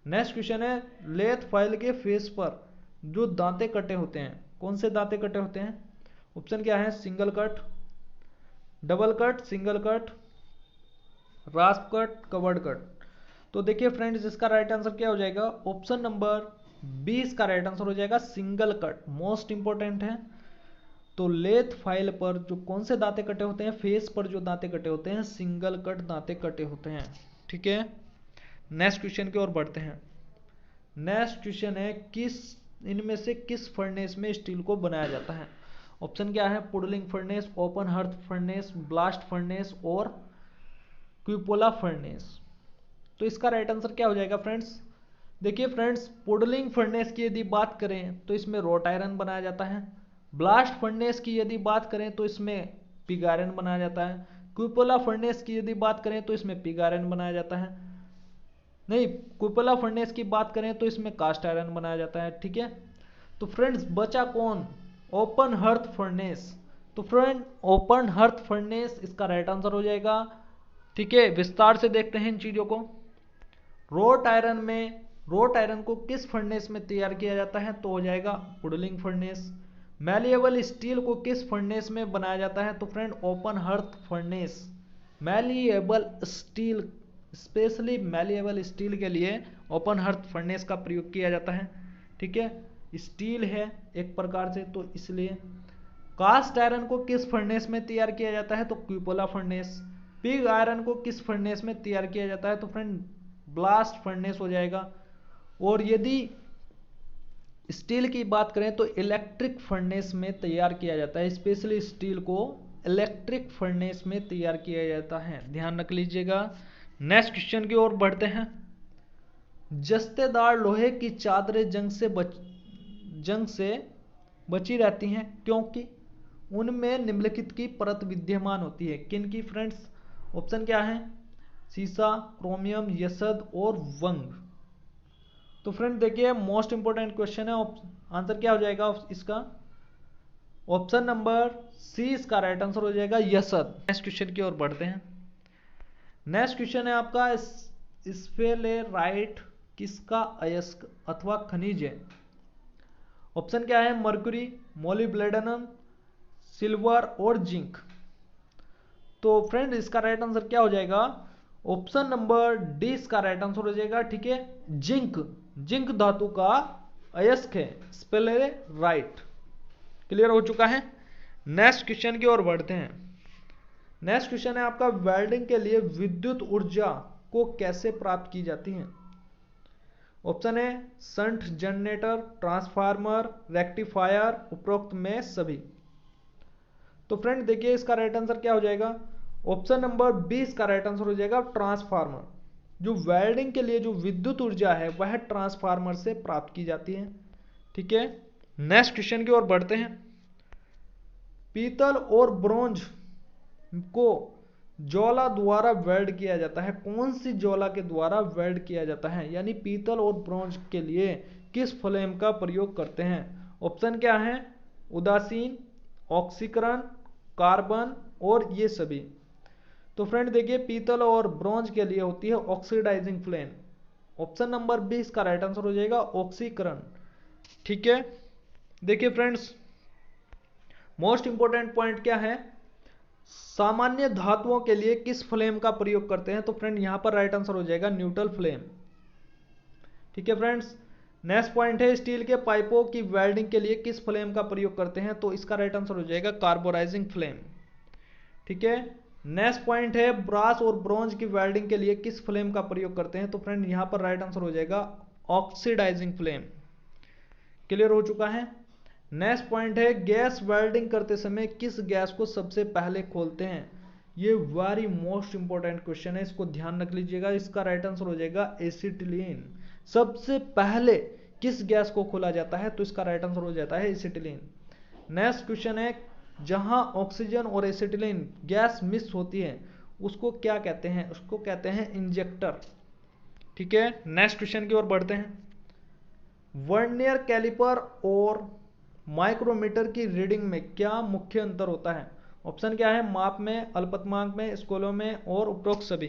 नेक्स्ट क्वेश्चन है, लेथ फाइल के फेस पर जो दांते कटे होते हैं, कौन से दांते कटे होते हैं? ऑप्शन क्या है? Single cut, double cut, single cut, रास्प cut, covered cut. तो देखिए फ्रेंड्स इसका राइट आंसर क्या हो जाएगा? ऑप्शन नंबर बी इसका राइट आंसर हो जाएगा, सिंगल कट। मोस्ट इंपोर्टेंट है। तो लेथ फाइल पर जो कौन से दांते कटे होते हैं? फेस पर जो दांते कटे होते हैं सिंगल कट दांते कटे होते हैं। ठीक है। नेक्स्ट क्वेश्चन की ओर बढ़ते हैं। नेक्स्ट क्वेश्चन है, किस इनमें से किस फर्नेस में स्टील को बनाया जाता है? ऑप्शन क्या है? Puddling furnace, open hearth furnace, blast furnace और क्यूपोला फर्नेस। तो इसका राइट आंसर क्या हो जाएगा फ्रेंड्स? देखिए फ्रेंड्स पुडलिंग फर्नेस की यदि बात करें तो इसमें रोट आयरन बनाया जाता है। ब्लास्ट फर्नेस की यदि बात करें तो इसमें पिग आयरन बनाया जाता है। क्यूपोला फर्नेस की यदि बात करें तो इसमें पिग आयरन बनाया जाता है। नहीं, क्यूपोला फर्नेस की बात करें तो इसमें कास्ट आयरन बनाया जाता है। ठीक है, तो फ्रेंड्स बचा कौन? Open hearth furnace. तो फ्रेंड ओपन हर्थ फर्नेस इसका राइट आंसर हो जाएगा। ठीक है, विस्तार से देखते हैं इन चीजों को। रोट आयरन को किस फर्नेस में तैयार किया जाता है? तो हो जाएगा पुडलिंग फर्नेस। मैलिएबल स्टील को किस फर्नेस में बनाया जाता है? तो friend open hearth furnace. Malleable steel, specially malleable steel के लिए ओपन हर्थ फर्नेस का प्रयोग किया जाता है। ठीक है, स्टील है एक प्रकार से, तो इसलिए। कास्ट आयरन को किस फर्नेस में तैयार किया जाता है? तो क्यूपोला फर्नेस। पिग आयरन को किस फर्नेस में तैयार किया जाता है? तो फ्रेंड ब्लास्ट फर्नेस हो जाएगा। और यदि स्टील की बात करें तो इलेक्ट्रिक फर्नेस में तैयार किया जाता है। स्पेशली स्टील को इलेक्ट्रिक फर्नेस में तैयार किया जाता है, ध्यान रख लीजिएगा। नेक्स्ट क्वेश्चन की ओर बढ़ते हैं। जस्तेदार लोहे की चादरें जंग से बची रहती हैं क्योंकि उनमें निम्नलिखित की परत विद्यमान होती है। किन की फ्रेंड्स? ऑप्शन क्या है? सीसा, क्रोमियम, यसद और वंग। तो फ्रेंड देखिए मोस्ट इंपोर्टेंट क्वेश्चन है। आंसर क्या हो जाएगा इसका? ऑप्शन नंबर सी इसका राइट आंसर हो जाएगा, यसद। नेक्स्ट क्वेश्चन की ओर बढ़ते हैं। नेक्स्ट क्वेश्चन है आपका स्फेलेराइट किसका अयस्क अथवा खनिज है? ऑप्शन क्या है? मरकुरी, मोलिब्लेडनम, सिल्वर और जिंक। तो फ्रेंड इसका राइट आंसर क्या हो जाएगा? ऑप्शन नंबर डी इसका राइट आंसर हो जाएगा। ठीक है, जिंक। जिंक धातु का अयस्क है स्फेलेराइट। क्लियर हो चुका है। नेक्स्ट क्वेश्चन की ओर बढ़ते हैं। नेक्स्ट क्वेश्चन है आपका वेल्डिंग के लिए विद्युत ऊर्जा को कैसे प्राप्त की जाती है? ऑप्शन है शंट जनरेटर, ट्रांसफार्मर, रेक्टिफायर, उपरोक्त में सभी। तो फ्रेंड देखिए इसका राइट आंसर क्या हो जाएगा? ऑप्शन नंबर 20 का राइट आंसर हो जाएगा, ट्रांसफार्मर। जो वेल्डिंग के लिए जो विद्युत ऊर्जा है वह ट्रांसफार्मर से प्राप्त की जाती है। ठीक है, नेक्स्ट क्वेश्चन की ओर बढ़ते हैं। पीतल और ब्रोंज को ज्वाला द्वारा वेल्ड किया जाता है। कौन सी ज्वाला के द्वारा वेल्ड किया जाता है? यानी पीतल और ब्रोंज के लिए किस फ्लेम का प्रयोग करते हैं? ऑप्शन क्या है? उदासीन, ऑक्सीकरण, कार्बन और ये सभी। तो फ्रेंड देखिए पीतल और ब्रोंज के लिए होती है ऑक्सीडाइजिंग फ्लेम। ऑप्शन नंबर 20 का राइट आंसर हो जाएगा, ऑक्सीकरण। ठीक है, देखिए फ्रेंड्स मोस्ट इंपोर्टेंट पॉइंट क्या है? सामान्य धातुओं के लिए किस फ्लेम का प्रयोग करते हैं? तो फ्रेंड यहां पर राइट आंसर हो जाएगा न्यूट्रल फ्लेम। ठीक है फ्रेंड्स, नेक्स्ट पॉइंट है स्टील के पाइपों की वेल्डिंग के लिए किस फ्लेम का प्रयोग करते हैं? तो इसका राइट आंसर हो जाएगा कार्बोराइजिंग फ्लेम। ठीक है, नेक्स्ट पॉइंट है ब्रास और ब्रोंज की वेल्डिंग के लिए किस फ्लेम का प्रयोग करते हैं? तो फ्रेंड यहां पर राइट आंसर हो जाएगा ऑक्सीडाइजिंग फ्लेम। क्लियर हो चुका है। नेक्स्ट पॉइंट है गैस वेल्डिंग करते समय किस गैस को सबसे पहले खोलते हैं? ये वेरी मोस्ट इंपोर्टेंट क्वेश्चन है, इसको ध्यान रख लीजिएगा। इसका राइट आंसर हो जाएगा एसिटिलीन। सबसे पहले किस गैस को खोला जाता है? तो इसका राइट आंसर हो जाता है एसिटिलीन। नेक्स्ट क्वेश्चन है जहां ऑक्सीजन और एसिटिलीन गैस मिक्स होती है उसको क्या कहते हैं? उसको कहते हैं इंजेक्टर। ठीक है, नेक्स्ट क्वेश्चन की ओर बढ़ते हैं। वर्नियर कैलिपर और माइक्रोमीटर की रीडिंग में क्या मुख्य अंतर होता है? ऑप्शन क्या है? माप में, अल्पतमांक में, स्केलों में और उपरोक्त सभी।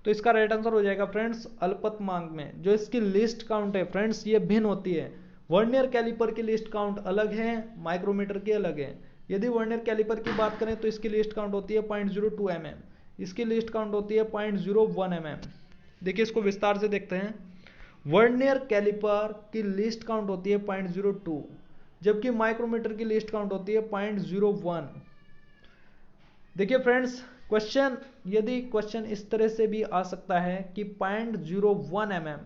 तो इसका राइट आंसर हो जाएगा फ्रेंड्स अल्पतमांक में। जो इसकी लिस्ट काउंट है फ्रेंड्स ये भिन्न होती है। वर्नियर कैलिपर की लिस्ट काउंट अलग है, माइक्रोमीटर की अलग है। यदि वर्नियर कैलिपर की बात करें तो इसकी लिस्ट काउंट होती है 0.02 mm, इसकी लिस्ट काउंट होती है 0.01 mm। देखिए इसको विस्तार से देखते हैं। वर्नियर कैलिपर की लिस्ट काउंट होती है 0.02, जबकि माइक्रोमीटर की लिस्ट काउंट होती है 0.01। देखिए फ्रेंड्स यदि क्वेश्चन इस तरह से भी आ सकता है कि 0.01 mm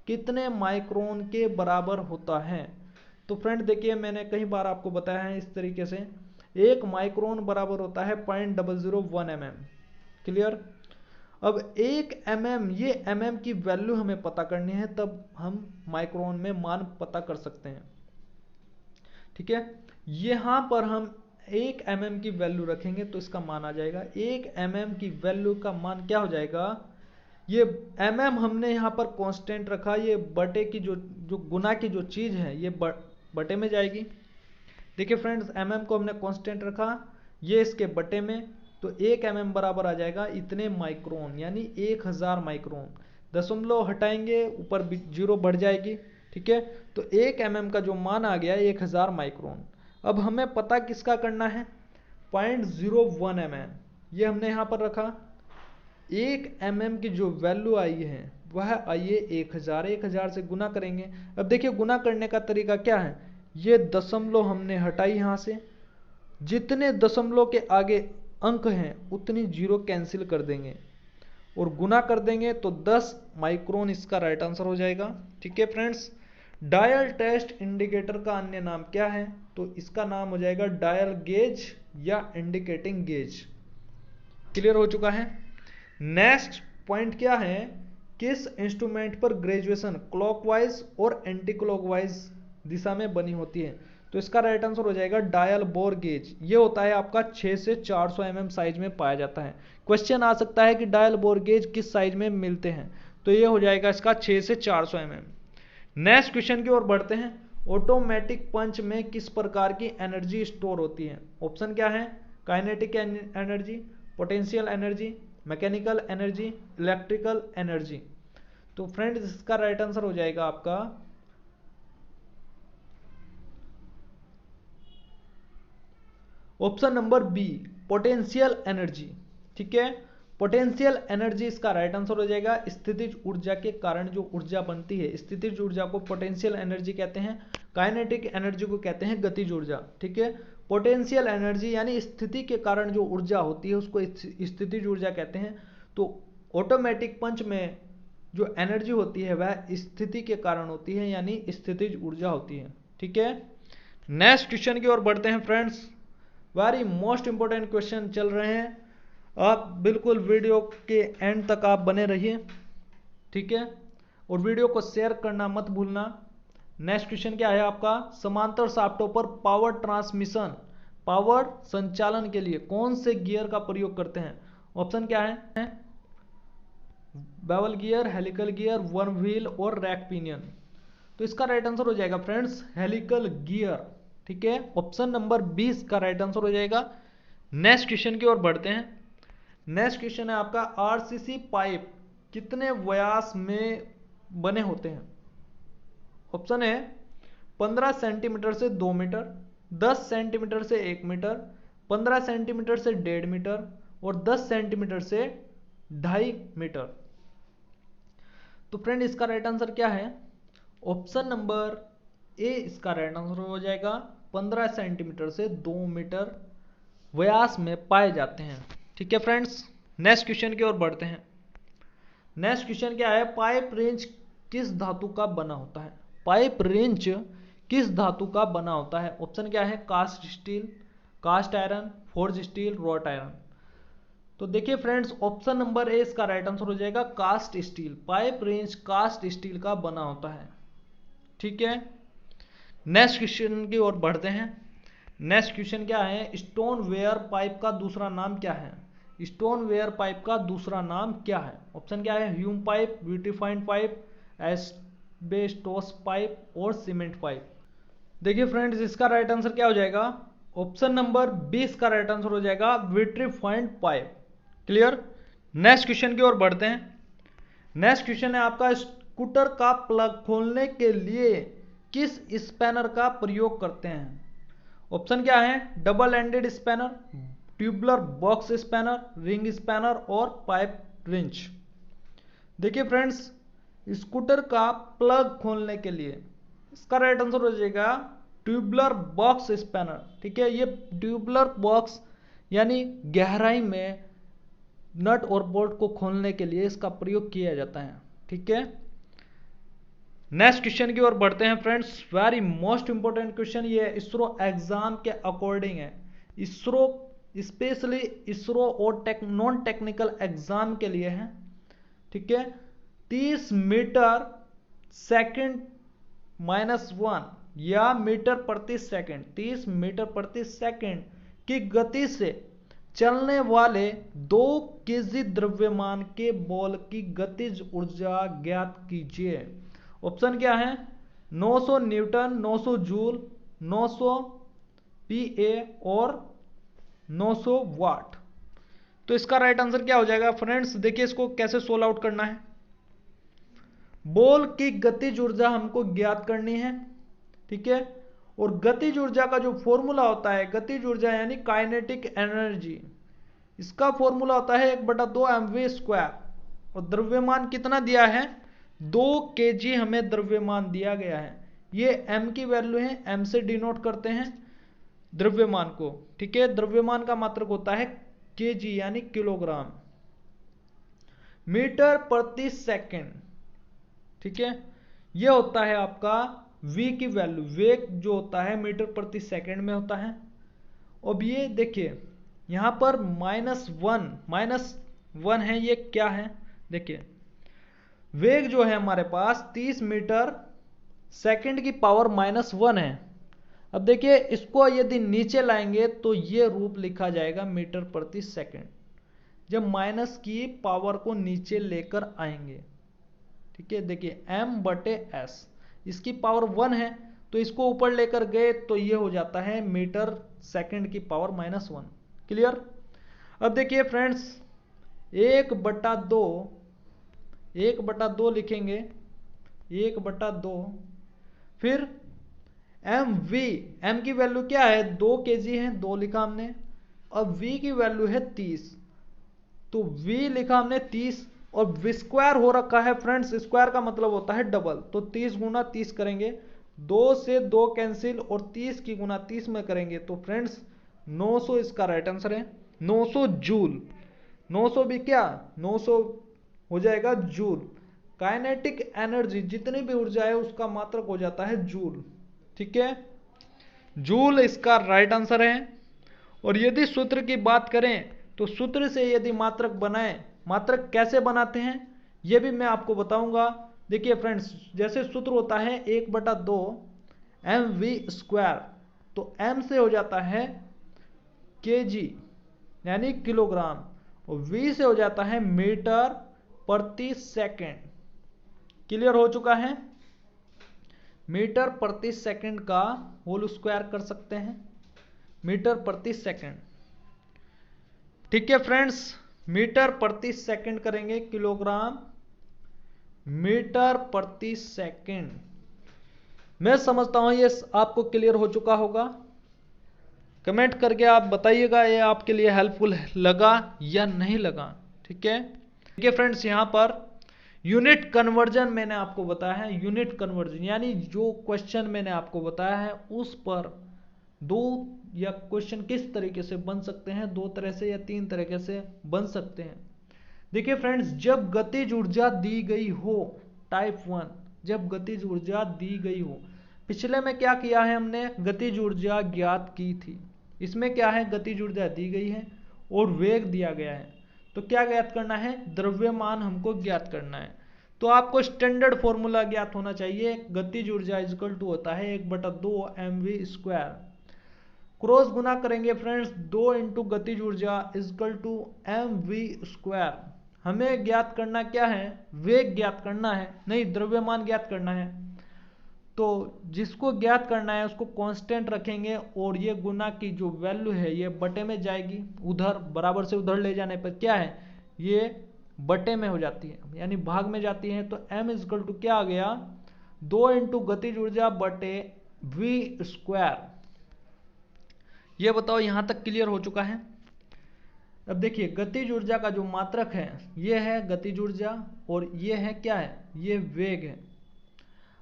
कितने माइक्रोन के बराबर होता है? तो फ्रेंड देखिए मैंने कई बार आपको बताया है इस तरीके से, 1 माइक्रोन बराबर होता है 0.001 mm। क्लियर। अब 1 mm, ये mm की वैल्यू हमें पता करनी है, तब हम माइक्रोन में मान पता कर सकते हैं। ठीक है, यहाँ पर हम 1 mm की वैल्यू रखेंगे तो इसका मान आ जाएगा। 1 mm की वैल्यू का मान क्या हो जाएगा, ये mm हमने यहाँ पर कांस्टेंट रखा, ये बटे की जो गुना की जो चीज़ है ये बटे में जाएगी। देखिए फ्रेंड्स, mm को हमने कांस्टेंट रखा, ये इसके बटे में, तो 1 mm बराबर आ जाएगा इतने माइक्रोन, यानी 1000 माइक्रोन। दशमलव हटाएंगे, ऊपर जीरो बढ़ जाएगी, ठीक है। तो 1 mm का जो मान आ गया 1000 माइक्रोन। अब हमें पता किसका करना है, 0.01 mm, ये हमने यहाँ पर रखा। 1 mm की जो वैल्यू आई है वह आई है 1000, 1000 से गुना करेंगे। अब देखिए गुना करने का तरीका क्या है, ये दशमलव हमने हटाई यहाँ से, जितने दशमलव के आगे अंक हैं उतनी जीरो कैंसिल कर देंगे और गुना कर देंगे तो 10 माइक्रोन इसका राइट आंसर हो जाएगा, ठीक है फ्रेंड्स। डायल टेस्ट इंडिकेटर का अन्य नाम क्या है, तो इसका नाम हो जाएगा डायल गेज या इंडिकेटिंग गेज। क्लियर हो चुका है। नेक्स्ट पॉइंट क्या है, किस इंस्ट्रूमेंट पर ग्रेजुएशन क्लॉकवाइज और एंटी क्लॉकवाइज दिशा में बनी होती है, तो इसका राइट आंसर हो जाएगा डायल बोर गेज। ये होता है आपका 6 से 400 mm साइज में पाया जाता है। क्वेश्चन आ सकता है कि डायल बोर गेज किस साइज में मिलते हैं, तो ये हो जाएगा इसका 6 से 400 mm। नेक्स्ट क्वेश्चन की ओर बढ़ते हैं। ऑटोमेटिक पंच में किस प्रकार की एनर्जी स्टोर होती है, ऑप्शन क्या है, kinetic energy, potential energy, mechanical energy, electrical energy. तो फ्रेंड्स इसका राइट आंसर हो जाएगा आपका option number B, potential energy, ठीक है। पोटेंशियल एनर्जी इसका राइट आंसर हो जाएगा। स्थितिज ऊर्जा के कारण जो ऊर्जा बनती है, स्थितिज ऊर्जा को पोटेंशियल एनर्जी कहते हैं, काइनेटिक एनर्जी को कहते हैं गतिज ऊर्जा, ठीक है। पोटेंशियल एनर्जी यानी स्थिति के कारण जो ऊर्जा होती है उसको स्थितिज ऊर्जा कहते हैं। तो ऑटोमेटिक पंच में जो एनर्जी होती है वह स्थिति के कारण होती है, यानी स्थितिज ऊर्जा होती है, ठीक है। नेक्स्ट क्वेश्चन की ओर बढ़ते हैं friends. Very most important question चल रहे हैं, आप बिल्कुल वीडियो के एंड तक आप बने रहिए, ठीक है, और वीडियो को शेयर करना मत भूलना। नेक्स्ट क्वेश्चन क्या है आपका, समांतर शाफ्टों पर पावर ट्रांसमिशन, पावर संचालन के लिए कौन से गियर का प्रयोग करते हैं, ऑप्शन क्या है, bevel gear, helical gear, one wheel और रैक पिनियन। तो इसका राइट आंसर हो जाएगा फ्रेंड्स हेलिकल गियर, ठीक है। ऑप्शन नंबर 20 का राइट आंसर हो जाएगा। नेक्स्ट क्वेश्चन की ओर बढ़ते हैं। नेक्स्ट क्वेश्चन है आपका, आरसीसी पाइप कितने व्यास में बने होते हैं, ऑप्शन है 15 सेंटीमीटर से 2 मीटर, 10 सेंटीमीटर से 1 मीटर, 15 सेंटीमीटर से 1.5 मीटर और 10 सेंटीमीटर से 2.5 मीटर। तो फ्रेंड इसका राइट आंसर क्या है, ऑप्शन नंबर ए इसका राइट आंसर हो जाएगा। 15 सेंटीमीटर से 2 मीटर व्यास में पाए जाते हैं, ठीक है फ्रेंड्स। नेक्स्ट क्वेश्चन की ओर बढ़ते हैं। नेक्स्ट क्वेश्चन क्या है, पाइप रेंच किस धातु का बना होता है, पाइप रेंच किस धातु का बना होता है, ऑप्शन क्या है, cast steel, cast iron, forge steel, wrought iron. तो देखिए फ्रेंड्स ऑप्शन नंबर ए इसका राइट आंसर हो जाएगा cast steel. Pipe wrench cast steel का बना होता है, ठीक है। नेक्स्ट क्वेश्चन की ओर बढ़ते हैं। नेक्स्ट क्वेश्चन क्या है, स्टोन वेयर पाइप का दूसरा नाम क्या है, स्टोन वेयर पाइप का दूसरा नाम क्या है, ऑप्शन क्या है, ह्यूम पाइप, ब्यूटीफाइंड पाइप, एस्बेस्टोस पाइप और सीमेंट पाइप। देखिए फ्रेंड्स इसका राइट आंसर क्या हो जाएगा, ऑप्शन नंबर 20 का राइट आंसर हो जाएगा विट्रीफाइंड पाइप, क्लियर। नेक्स्ट क्वेश्चन की ओर बढ़ते हैं। नेक्स्ट क्वेश्चन है आपका, स्कूटर का प्लग खोलने के लिए किस स्पैनर का प्रयोग करते हैं, ऑप्शन क्या है, double ended spanner, tubular box spanner, ring spanner और पाइप रिंच। देखिए फ्रेंड्स स्कूटर का प्लग खोलने के लिए इसका राइट आंसर हो जाएगा ट्यूबुलर बॉक्स स्पैनर, ठीक है। ये ट्यूबुलर बॉक्स यानी गहराई में नट और बोल्ट को खोलने के लिए इसका प्रयोग किया जाता है, ठीक है। नेक्स्ट क्वेश्चन की ओर बढ़ते हैं friends. Very most important question, ये इसरो एग्जाम के अकॉर्डिंग है, इसरो स्पेशली इसरो और नॉन टेक्निकल एग्जाम के लिए है, ठीक है। 30 मीटर सेकंड -1 या मीटर प्रति सेकंड, 30 मीटर प्रति सेकंड की गति से चलने वाले 2 केजी द्रव्यमान के बॉल की गतिज ऊर्जा ज्ञात कीजिए। ऑप्शन क्या है? 900 न्यूटन, 900 जूल, 900 पीए और 900 वाट। तो इसका राइट आंसर क्या हो जाएगा फ्रेंड्स? देखिए इसको कैसे सोल्व आउट करना है। बॉल की गतिज ऊर्जा हमको ज्ञात करनी है, ठीक है। और गतिज ऊर्जा का जो फॉर्मूला होता है, गतिज ऊर्जा यानी काइनेटिक एनर्जी, इसका फॉर्मूला होता है 1/2 mv²। और द्रव्यमान कितना दिया है? 2 kg हमें द्रव्यमान दिया गया है। ये m की वैल्यू है, m से डिनोट करते हैं द्रव्यमान को, ठीक है। द्रव्यमान का मात्रक होता है kg यानी किलोग्राम। मीटर प्रति सेकंड, ठीक है, यह होता है आपका v की वैल्यू। वेग जो होता है मीटर प्रति सेकंड में होता है। अब ये देखिए यहां पर -1 है, ये क्या है? देखिए वेग जो है हमारे पास 30 मीटर सेकंड की पावर -1 है। अब देखिए इसको यदि नीचे लाएंगे तो ये रूप लिखा जाएगा मीटर प्रति सेकंड, जब माइनस की पावर को नीचे लेकर आएंगे, ठीक है। देखिए m/s, इसकी पावर 1 है तो इसको ऊपर लेकर गए तो ये हो जाता है मीटर सेकंड की पावर -1। क्लियर? अब देखिए फ्रेंड्स 1/2 लिखेंगे, 1/2, फिर m की वैल्यू क्या है? 2 kg है, 2 लिखा हमने। अब v की वैल्यू है 30, तो v लिखा हमने 30 और v² हो रखा है फ्रेंड्स। स्क्वायर का मतलब होता है डबल, तो 30 गुना 30 करेंगे, 2 से 2 कैंसिल और 30 की गुना 30 में करेंगे तो फ्रेंड्स 900 इसका राइट आंसर है। 900 जूल, 900 भी क्या, 900 हो जाएगा जूल। काइनेटिक एनर्जी जितनी भी ऊर्जा है उसका मात्रक हो जाता है जूल, ठीक है। जूल इसका राइट आंसर है। और यदि सूत्र की बात करें तो सूत्र से यदि मात्रक बनाएं, मात्रक कैसे बनाते हैं यह भी मैं आपको बताऊंगा। देखिए फ्रेंड्स जैसे सूत्र होता है 1/2 mv², तो m से हो जाता है kg यानी किलोग्राम, और v से हो जाता है मीटर प्रति सेकंड। क्लियर हो चुका है? मीटर प्रति सेकंड का होल स्क्वायर कर सकते हैं, मीटर प्रति सेकंड, ठीक है फ्रेंड्स। मीटर प्रति सेकंड करेंगे, किलोग्राम मीटर प्रति सेकंड। मैं समझता हूं ये आपको क्लियर हो चुका होगा। कमेंट करके आप बताइएगा ये आपके लिए हेल्पफुल लगा या नहीं लगा, ठीक है। ठीक है फ्रेंड्स, यहां पर यूनिट कन्वर्जन मैंने आपको बताया है। यूनिट कन्वर्जन यानी जो क्वेश्चन मैंने आपको बताया है उस पर 2 या क्वेश्चन किस तरीके से बन सकते हैं, 2 तरह से या 3 तरीके से बन सकते हैं। देखिए फ्रेंड्स, जब गतिज ऊर्जा दी गई हो, टाइप 1, जब गतिज ऊर्जा दी गई हो, पिछले में क्या किया है हमने, गतिज ऊर्जा ज्ञात की थी। इसमें क्या है, गतिज ऊर्जा दी गई है और वेग दिया गया है, तो क्या ज्ञात करना है, द्रव्यमान हमको ज्ञात करना है। तो आपको स्टैंडर्ड फॉर्मूला ज्ञात होना चाहिए। गतिज ऊर्जा इक्वल टू होता है 1/2 mv², क्रॉस गुना करेंगे फ्रेंड्स, 2 इंटू गतिज ऊर्जा इक्वल टू mv²। हमें ज्ञात करना क्या है, वेग ज्ञात करना है, नहीं द्रव्यमान ज्ञात करना है। तो जिसको ज्ञात करना है उसको कांस्टेंट रखेंगे और ये गुना की जो वैल्यू है ये बटे में जाएगी, उधर बराबर से उधर ले जाने पर क्या है, ये बटे में हो जाती है यानी भाग में जाती है। तो m इक्वल टू क्या आ गया, 2 इंटू गतिज ऊर्जा बटे v²। ये बताओ यहां तक क्लियर हो चुका है? अब देखिए गतिज ऊर्जा का जो मात्रक है ये है गतिज ऊर्जा और ये है क्या है, ये वेग है।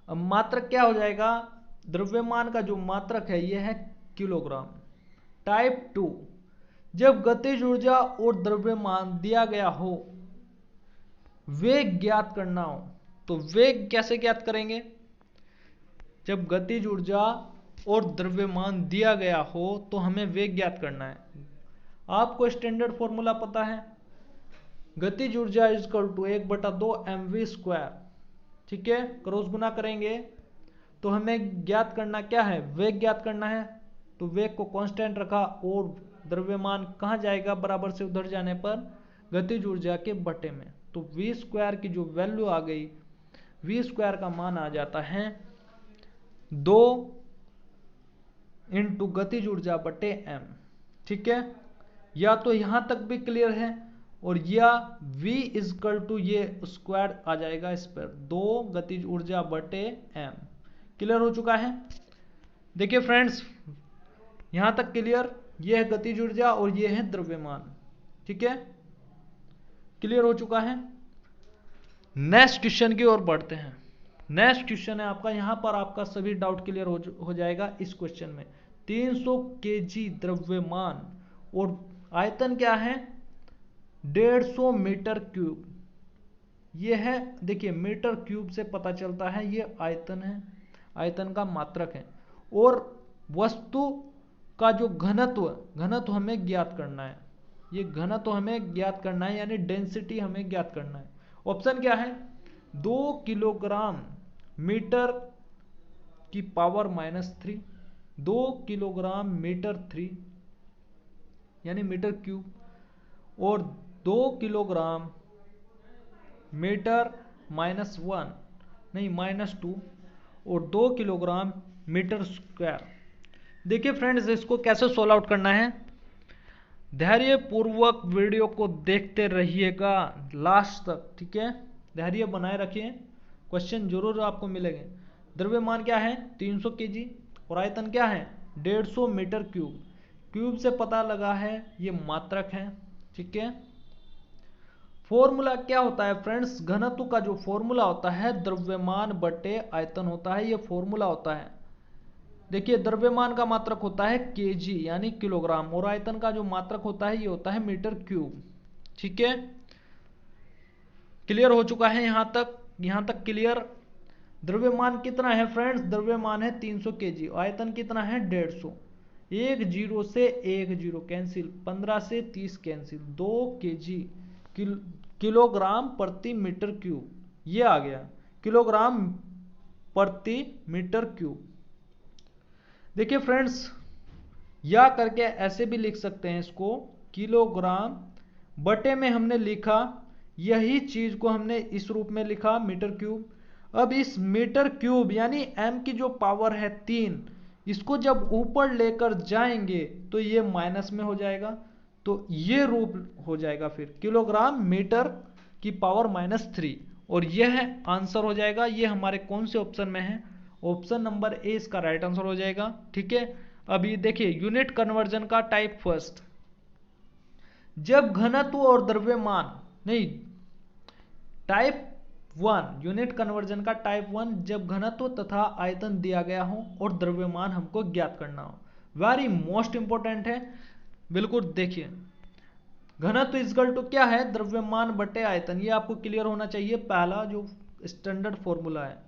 अब मात्रक क्या हो जाएगा, द्रव्यमान का जो मात्रक है ये है किलोग्राम। टाइप 2, जब गतिज ऊर्जा और द्रव्यमान दिया गया हो, वेग ज्ञात करना हो, तो वेग कैसे ज्ञात करेंगे, जब गतिज ऊर्जा और द्रव्यमान दिया गया हो तो हमें वेग ज्ञात करना है। आपको स्टैंडर्ड फॉर्मूला पता है, गतिज ऊर्जा इक्वल टू 1/2 mv², ठीक है। क्रॉस गुना करेंगे तो तो हमें ज्ञात करना क्या है, वेग ज्ञात करना है। तो वेग को कांस्टेंट रखा और द्रव्यमान कहाँ जाएगा, बराबर से उधर जाने पर गतिज ऊर्जा के बटे में। तो v स्क्वायर की जो वैल्यू आ गई, v स्क्वायर का मान आ जाता है 2 इंटू गतिज ऊर्जा बटे m। ठीक है, या तो यहां तक भी क्लियर है, और या v इजकल टू ये स्क्वायर आ जाएगा इस पर 2 गतिज ऊर्जा बटे m। क्लियर हो चुका है। देखिए फ्रेंड्स, यहां तक क्लियर, ये है गतिज ऊर्जा और ये है द्रव्यमान। ठीक है, क्लियर हो चुका है। नेक्स्ट क्वेश्चन की ओर बढ़ते हैं। नेक्स्ट क्वेश्चन है आपका, यहां पर आपका सभी डाउट क्लियर हो जाएगा इस क्वेश्चन में। 300 केजी द्रव्यमान और आयतन क्या है, 150 मीटर क्यूब। ये है, देखिए मीटर क्यूब से पता चलता है ये आयतन है, आयतन का मात्रक है। और वस्तु का जो घनत्व हमें ज्ञात करना है, ये घनत्व हमें ज्ञात करना है, यानी डेंसिटी हमें ज्ञात करना है। ऑप्शन क्या है, 2 किलोग्राम मीटर की पावर -3, 2 किलोग्राम मीटर 3 यानी मीटर क्यूब, और 2 किलोग्राम मीटर -1 नहीं -2, और 2 किलोग्राम मीटर स्क्वायर। देखिए फ्रेंड्स, इसको कैसे सोल्व आउट करना है, धैर्य पूर्वक वीडियो को देखते रहिएगा लास्ट तक। ठीक है, धैर्य बनाए रखिए, क्वेश्चन जरूर आपको मिलेंगे। द्रव्यमान क्या है 300 केजी और आयतन क्या है 150 मीटर क्यूब। क्यूब से पता लगा है ये मात्रक है। ठीक है, फॉर्मूला क्या होता है फ्रेंड्स, घनत्व का जो फॉर्मूला होता है द्रव्यमान बटे आयतन होता है, ये फॉर्मूला होता है। देखिए द्रव्यमान का मात्रक होता है केजी यानी किलोग्राम, और आयतन का जो मात्रक होता है ये होता है मीटर क्यूब। ठीक है, क्लियर हो चुका है यहां तक क्लियर। द्रव्यमान कितना है फ्रेंड्स, द्रव्यमान है 300 केजी, आयतन कितना है 150। 1 0 से 1 0 कैंसिल, 15 से 30 कैंसिल, 2 केजी किलोग्राम प्रति मीटर क्यूब, ये आ गया किलोग्राम प्रति मीटर क्यूब। देखिए फ्रेंड्स, या करके ऐसे भी लिख सकते हैं इसको, किलोग्राम बटे में हमने लिखा, यही चीज को हमने इस रूप में लिखा मीटर क्यूब। अब इस मीटर क्यूब यानी m की जो पावर है 3, इसको जब ऊपर लेकर जाएंगे तो ये माइनस में हो जाएगा, तो ये रूप हो जाएगा फिर किलोग्राम मीटर की पावर -3, और यह आंसर हो जाएगा। ये हमारे कौन से ऑप्शन में है, ऑप्शन नंबर ए इसका राइट आंसर हो जाएगा। ठीक है, अभी देखिए यूनिट कन्वर्जन का टाइप फर्स्ट, जब घनत्व और द्रव्यमान नहीं, टाइप 1 यूनिट कन्वर्जन का टाइप 1, जब घनत्व तथा आयतन दिया गया हो और द्रव्यमान हमको ज्ञात करना हो। वेरी मोस्ट इंपॉर्टेंट है, बिल्कुल देखिए घनत्व इजकल टू क्या है, द्रव्यमान बटे आयतन, ये आपको क्लियर होना चाहिए, पहला जो स्टैंडर्ड फॉर्मूला है।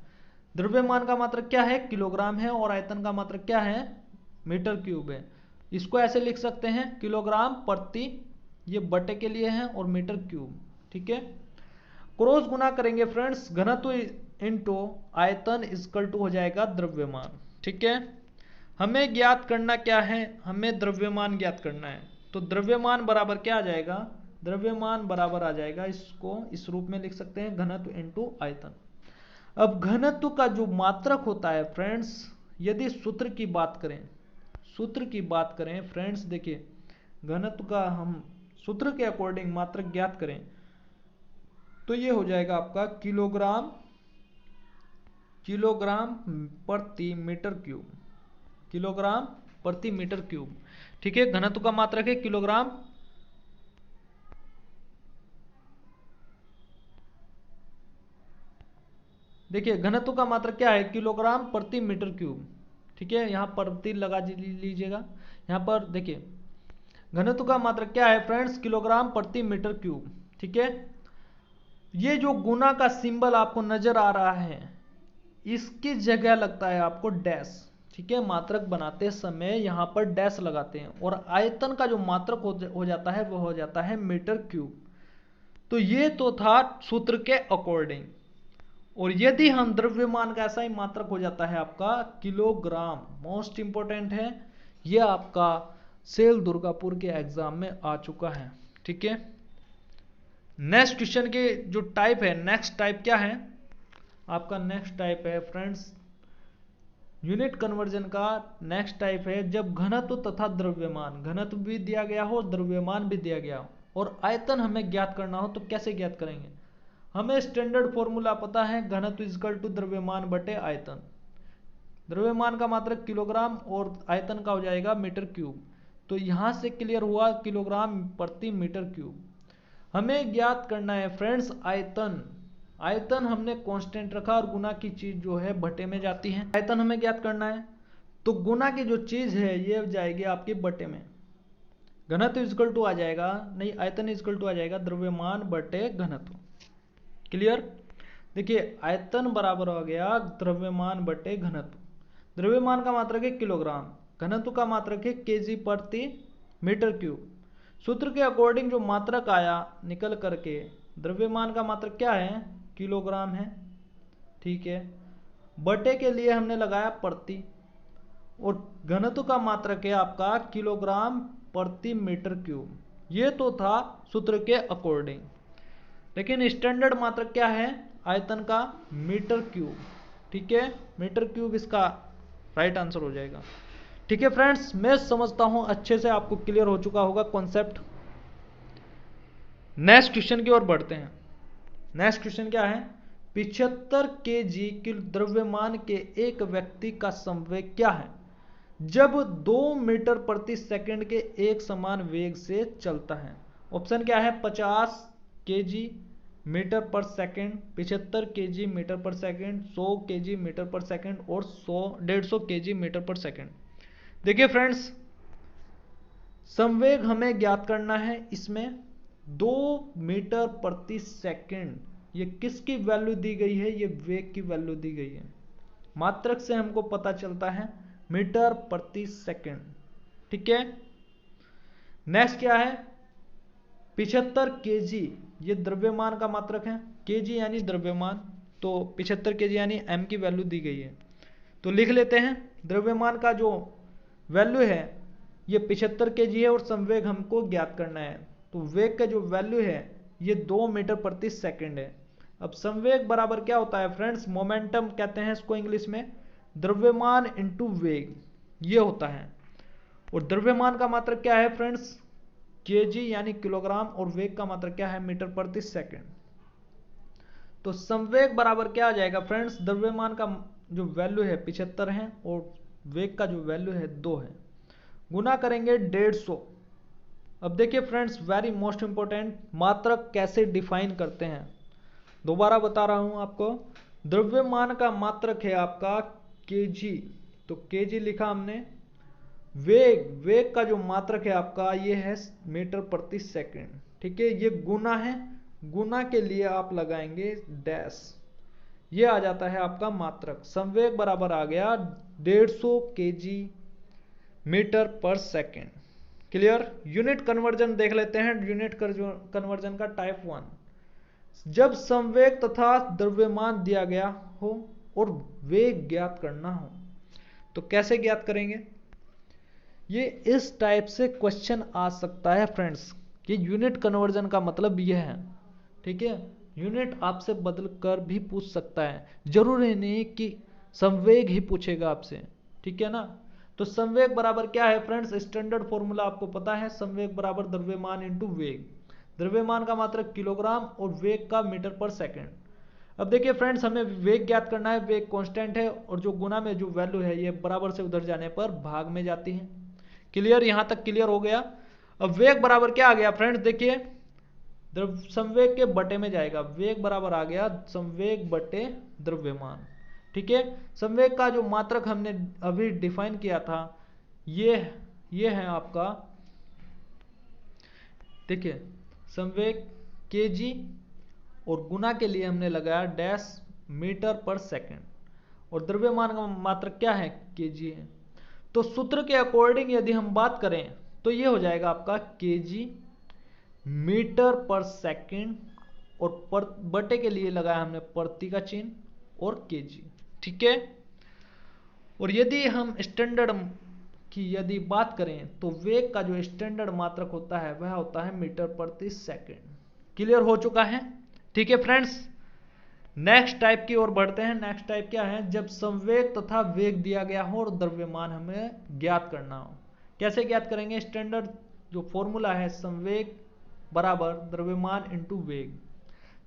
द्रव्यमान का मात्रक क्या है किलोग्राम है, और आयतन का मात्रक क्या है मीटर क्यूब है। इसको ऐसे लिख सकते हैं किलोग्राम प्रति, ये बटे के लिए है, और मीटर क्यूब। ठीक है, क्रॉस गुना करेंगे फ्रेंड्स, घनत्व इंटू आयतन इजकल टू हो जाएगा द्रव्यमान। ठीक है, हमें ज्ञात करना क्या है, हमें द्रव्यमान ज्ञात करना है। तो द्रव्यमान बराबर क्या आ जाएगा, द्रव्यमान बराबर आ जाएगा, इसको इस रूप में लिख सकते हैं घनत्व इंटू आयतन। अब घनत्व का जो मात्रक होता है फ्रेंड्स, यदि सूत्र की बात करें फ्रेंड्स, देखिए घनत्व का हम सूत्र के अकॉर्डिंग मात्रक ज्ञात करें तो ये हो जाएगा आपका किलोग्राम प्रति मीटर क्यूब, किलोग्राम प्रति मीटर क्यूब। ठीक है, घनत्व का मात्रक है किलोग्राम, देखिए घनत्व का मात्रक क्या है किलोग्राम प्रति मीटर क्यूब। ठीक है, यहां प्रति लगा लीजिएगा, यहां पर देखिए घनत्व का मात्रक क्या है फ्रेंड्स, किलोग्राम प्रति मीटर क्यूब। ठीक है, ये जो गुना का सिंबल आपको नजर आ रहा है, इसकी जगह लगता है आपको डैश। ठीक है, मात्रक बनाते समय यहां पर डैश लगाते हैं, और आयतन का जो मात्रक हो जाता है वो हो जाता है मीटर क्यूब। तो ये तो था सूत्र के अकॉर्डिंग, और यदि हम द्रव्यमान का ऐसा ही मात्रक हो जाता है आपका किलोग्राम, मोस्ट इंपॉर्टेंट है, यह आपका सेल दुर्गापुर के एग्जाम में आ चुका है। ठीक है, नेक्स्ट क्वेश्चन के जो टाइप है, नेक्स्ट टाइप क्या है आपका, नेक्स्ट टाइप है फ्रेंड्स यूनिट कन्वर्जन का नेक्स्ट टाइप है जब घनत्व तथा द्रव्यमान, घनत्व भी दिया गया हो द्रव्यमान भी दिया गया हो और आयतन हमें ज्ञात करना हो, तो कैसे ज्ञात करेंगे। हमें स्टैंडर्ड फॉर्मूला पता है, घनत्व इक्वल टू द्रव्यमान बटे आयतन। द्रव्यमान का मात्रक किलोग्राम और आयतन का हो जाएगा मीटर क्यूब। तो यहां से क्लियर हुआ किलोग्राम प्रति मीटर क्यूब। हमें ज्ञात करना है फ्रेंड्स आयतन। आयतन हमने कांस्टेंट रखा और गुना की चीज जो है बटे में जाती है। आयतन हमें ज्ञात करना है, तो गुना की जो चीज है ये जाएगी आपकी बटे में। घनत्व इक्वल टू आ जाएगा, नहीं आयतन इक्वल टू आ जाएगा द्रव्यमान बटे घनत्व। क्लियर। देखिए आयतन बराबर हो गया द्रव्यमान बटे घनत्व। द्रव्यमान का मात्रक है किलोग्राम, घनत्व का मात्रक है केजी प्रति मीटर क्यूब। सूत्र के अकॉर्डिंग जो मात्रक आया निकल करके, द्रव्यमान का मात्रक क्या है, किलोग्राम है। ठीक है, बटे के लिए हमने लगाया प्रति, और घनत्व का मात्रक है आपका किलोग्राम प्रति मीटर क्यूब। ये तो था सूत्र के अकॉर्डिंग, लेकिन स्टैंडर्ड मात्रक क्या है आयतन का, मीटर क्यूब। ठीक है, मीटर क्यूब इसका राइट आंसर हो जाएगा। ठीक है फ्रेंड्स, मैं समझता हूं अच्छे से आपको क्लियर हो चुका होगा कॉन्सेप्ट। नेक्स्ट क्वेश्चन की ओर बढ़ते हैं। नेक्स्ट क्वेश्चन क्या है, 75 केजी द्रव्यमान के एक व्यक्ति का संवेग क्या है जब 2 मीटर प्रति सेकंड के एक समान वेग से चलता है। ऑप्शन क्या है, 50 केजी मीटर पर सेकंड, 75 केजी मीटर पर सेकंड, 100 केजी मीटर पर सेकंड और 150 केजी मीटर पर सेकंड। देखिए फ्रेंड्स, संवेग हमें ज्ञात करना है। इसमें 2 मीटर प्रति सेकंड, ये किसकी वैल्यू दी गई है, ये वेग की वैल्यू दी गई है। मात्रक से हमको पता चलता है मीटर प्रति सेकंड। ठीक है, नेक्स्ट क्या है, 75 केजी, ये द्रव्यमान का मात्रक है, केजी यानी द्रव्यमान, तो 75 केजी यानी एम की वैल्यू दी गई है। तो लिख लेते हैं, द्रव्यमान का जो वैल्यू है ये 75 केजी है और संवेग हमको ज्ञात करना है। तो वेग का जो वैल्यू है ये 2 मीटर प्रति सेकंड है। अब संवेग बराबर क्या होता है फ्रेंड्स, मोमेंटम कहते हैं इसको इंग्लिश में, द्रव्यमान इंटू वेग, ये होता है। और द्रव्यमान का मात्रक क्या है फ्रेंड्स, केजी यानी किलोग्राम, और वेग का मात्रक क्या है, मीटर प्रति सेकंड। तो संवेग बराबर क्या आ जाएगा फ्रेंड्स, द्रव्यमान का जो वैल्यू है 75 है और वेग का जो वैल्यू है 2 है, गुना करेंगे 150। अब देखिए फ्रेंड्स, वेरी मोस्ट इंपॉर्टेंट, मात्रक कैसे डिफाइन करते हैं, दोबारा बता रहा हूं आपको। द्रव्यमान का मात्रक है आपका केजी, तो केजी लिखा हमने। वेग का जो मात्रक है आपका ये है मीटर प्रति सेकंड। ठीक है, ये गुना है, गुना के लिए आप लगाएंगे डैश, ये आ जाता है आपका मात्रक। संवेग बराबर आ गया 150 केजी मीटर पर सेकंड। क्लियर। यूनिट कन्वर्जन देख लेते हैं, यूनिट कन्वर्जन का टाइप 1, जब संवेग तथा द्रव्यमान दिया गया हो और वेग ज्ञात करना हो, तो कैसे ज्ञात करेंगे। ये इस टाइप से क्वेश्चन आ सकता है फ्रेंड्स, कि यूनिट कन्वर्जन का मतलब ये है। ठीक है, यूनिट आपसे बदल कर भी पूछ सकता है, जरूरी नहीं कि संवेग ही पूछेगा आपसे। ठीक है ना, तो संवेग बराबर क्या है फ्रेंड्स, स्टैंडर्ड फॉर्मूला आपको पता है, संवेग बराबर द्रव्यमान इंटू वेग। द्रव्यमान का मात्रक किलोग्राम और वेग का मीटर पर सेकंड। अब देखिए फ्रेंड्स, हमें वेग ज्ञात करना है, वेग कांस्टेंट है और जो गुना में जो वैल्यू है ये बराबर से उधर जाने पर भाग में जाती है। क्लियर, यहां तक क्लियर हो गया। अब वेग बराबर क्या आ गया फ्रेंड्स, देखिए संवेग के बटे में जाएगा, वेग बराबर आ गया संवेग बटे द्रव्यमान। ठीक है, संवेग का जो मात्रक हमने अभी डिफाइन किया था ये है आपका, देखिए संवेग केजी और गुना के लिए हमने लगाया डैश मीटर पर सेकंड, और द्रव्यमान का मात्रक क्या है, केजी है। तो सूत्र के अकॉर्डिंग यदि हम बात करें तो ये हो जाएगा आपका केजी मीटर पर सेकंड और बटे के लिए लगाया हमने प्रति का चिन्ह और केजी। ठीक है। और यदि हम स्टैंडर्ड की यदि बात करें तो वेग का जो स्टैंडर्ड मात्रक होता है वह होता है मीटर प्रति सेकंड। क्लियर हो चुका है। ठीक है फ्रेंड्स, नेक्स्ट टाइप की ओर बढ़ते हैं। नेक्स्ट टाइप क्या है, जब संवेग तथा वेग दिया गया हो और द्रव्यमान हमें ज्ञात करना हो। कैसे ज्ञात करेंगे, स्टैंडर्ड जो फॉर्मूला है संवेग बराबर द्रव्यमान इंटू वेग।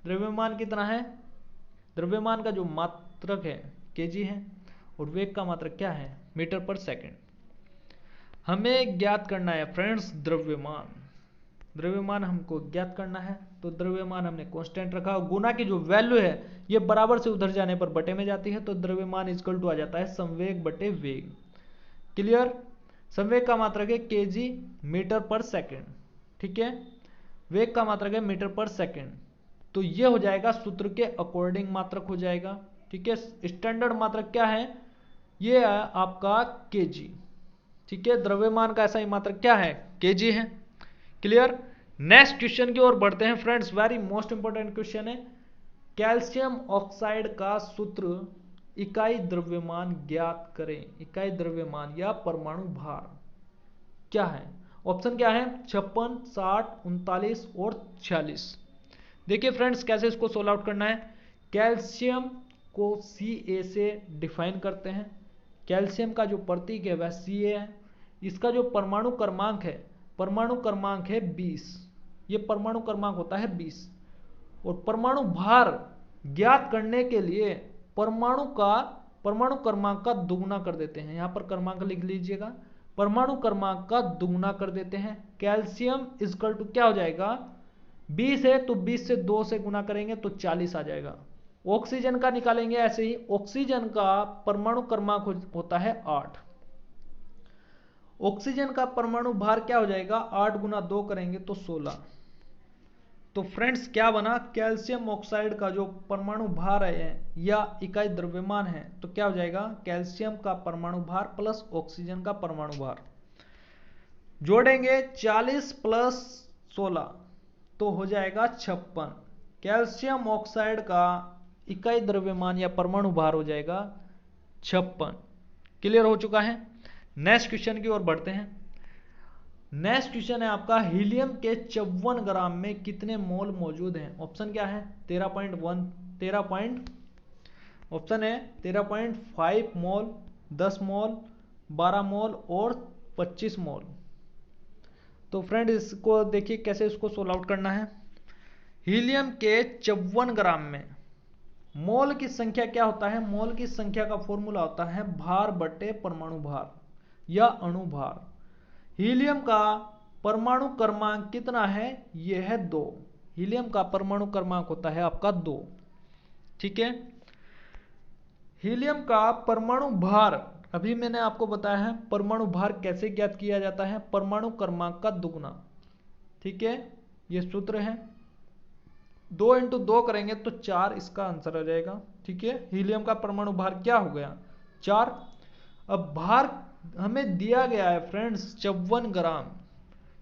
द्रव्यमान कितना है, द्रव्यमान का जो मात्रक है केजी है और वेग का मात्रक क्या है मीटर पर सेकंड। हमें ज्ञात करना है फ्रेंड्स द्रव्यमान, द्रव्यमान हमको ज्ञात करना है। तो द्रव्यमान हमने कांस्टेंट रखा, गुना की जो वैल्यू है ये बराबर से उधर जाने पर बटे में जाती है, तो द्रव्यमान इक्वल टू आ जाता है संवेग बटे वेग। क्लियर। संवेग का मात्रक है केजी मीटर पर सेकंड। ठीक है, वेग का मात्रक है मीटर पर सेकंड। तो ये हो जाएगा सूत्र के अकॉर्डिंग मात्रक हो जाएगा। ठीक है, स्टैंडर्ड मात्रक क्या है, ये है आपका केजी। ठीक है, द्रव्यमान का ऐसा ही मात्रक क्या है केजी है। क्लियर। नेक्स्ट क्वेश्चन की ओर बढ़ते हैं friends, very most important question है। कैल्शियम ऑक्साइड का सूत्र इकाई द्रव्यमान ज्ञात करें। इकाई द्रव्यमान या परमाणु भार क्या है, ऑप्शन क्या है 56, 60, 39 और 46। देखिए फ्रेंड्स कैसे इसको सोल्व आउट करना है। कैल्शियम को Ca से डिफाइन करते हैं। कैल्शियम का जो प्रतीक है वह Ca है। इसका जो परमाणु क्रमांक है 20। ये परमाणु क्रमांक होता है 20। और परमाणु भार ज्ञात करने के लिए परमाणु क्रमांक का दुगुना कर देते हैं। यहां पर क्रमांक लिख लीजिएगा, परमाणु क्रमांक का दुगुना कर देते हैं। कैल्शियम इक्वल टू क्या हो जाएगा, 20 है तो 20 से 2 से गुना करेंगे तो 40 आ जाएगा। ऑक्सीजन का निकालेंगे ऐसे ही, ऑक्सीजन का परमाणु क्रमांक होता है 8। ऑक्सीजन का परमाणु भार क्या हो जाएगा, 8 गुना 2 करेंगे तो 16। तो फ्रेंड्स क्या बना, कैल्शियम ऑक्साइड का जो परमाणु भार है या इकाई द्रव्यमान है तो क्या हो जाएगा, कैल्शियम का परमाणु भार प्लस ऑक्सीजन का परमाणु भार जोड़ेंगे 40 प्लस 16 तो हो जाएगा 56। कैल्शियम ऑक्साइड का इकाई द्रव्यमान या परमाणु भार हो जाएगा 56। क्लियर हो चुका है। नेक्स्ट क्वेश्चन की ओर बढ़ते हैं। नेक्स्ट क्वेश्चन है आपका, हीलियम के 54 ग्राम में कितने मोल मौजूद हैं। ऑप्शन क्या है 13.5 मोल, 10 मोल, 12 मोल और 25 मोल। तो फ्रेंड इसको देखिए कैसे इसको सोल्व आउट करना है। हीलियम के 54 ग्राम में मोल की संख्या क्या होता है, मोल की संख्या का फॉर्मूला होता है भार बटे परमाणु भार या अणु भार। हीलियम का परमाणु क्रमांक कितना है, यह है 2। हीलियम का परमाणु क्रमांक होता है आपका 2। ठीक है, हीलियम का परमाणु भार अभी मैंने आपको बताया है। परमाणु भार कैसे ज्ञात किया जाता है, परमाणु क्रमांक का दुगुना। ठीक है, ये सूत्र है, 2 इंटू 2 करेंगे तो 4 इसका आंसर आ जाएगा। ठीक है, हीलियम का परमाणु भार क्या हो गया 4। अब भार हमें दिया गया है फ्रेंड्स 54 ग्राम,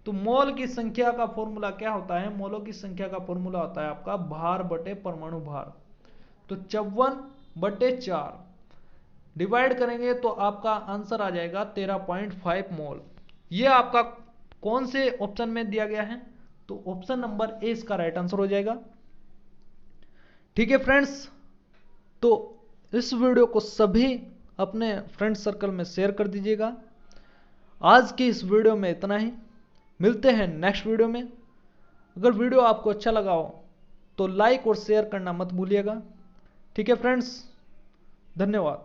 तो मोल की संख्या का फॉर्मूला क्या होता है, मोलों की संख्या का फॉर्मूला होता है आपका भार बटे परमाणु भार। तो 54 बटे 4 डिवाइड करेंगे तो आपका आंसर आ जाएगा 13.5 मोल। ये आपका कौन से ऑप्शन में दिया गया है, तो ऑप्शन नंबर ए इसका राइट आंसर हो जाएगा। ठीक है फ्रेंड्स, तो इस वीडियो को सभी अपने फ्रेंड सर्कल में शेयर कर दीजिएगा। आज की इस वीडियो में इतना ही, मिलते हैं नेक्स्ट वीडियो में। अगर वीडियो आपको अच्छा लगा हो तो लाइक और शेयर करना मत भूलिएगा। ठीक है फ्रेंड्स, धन्यवाद।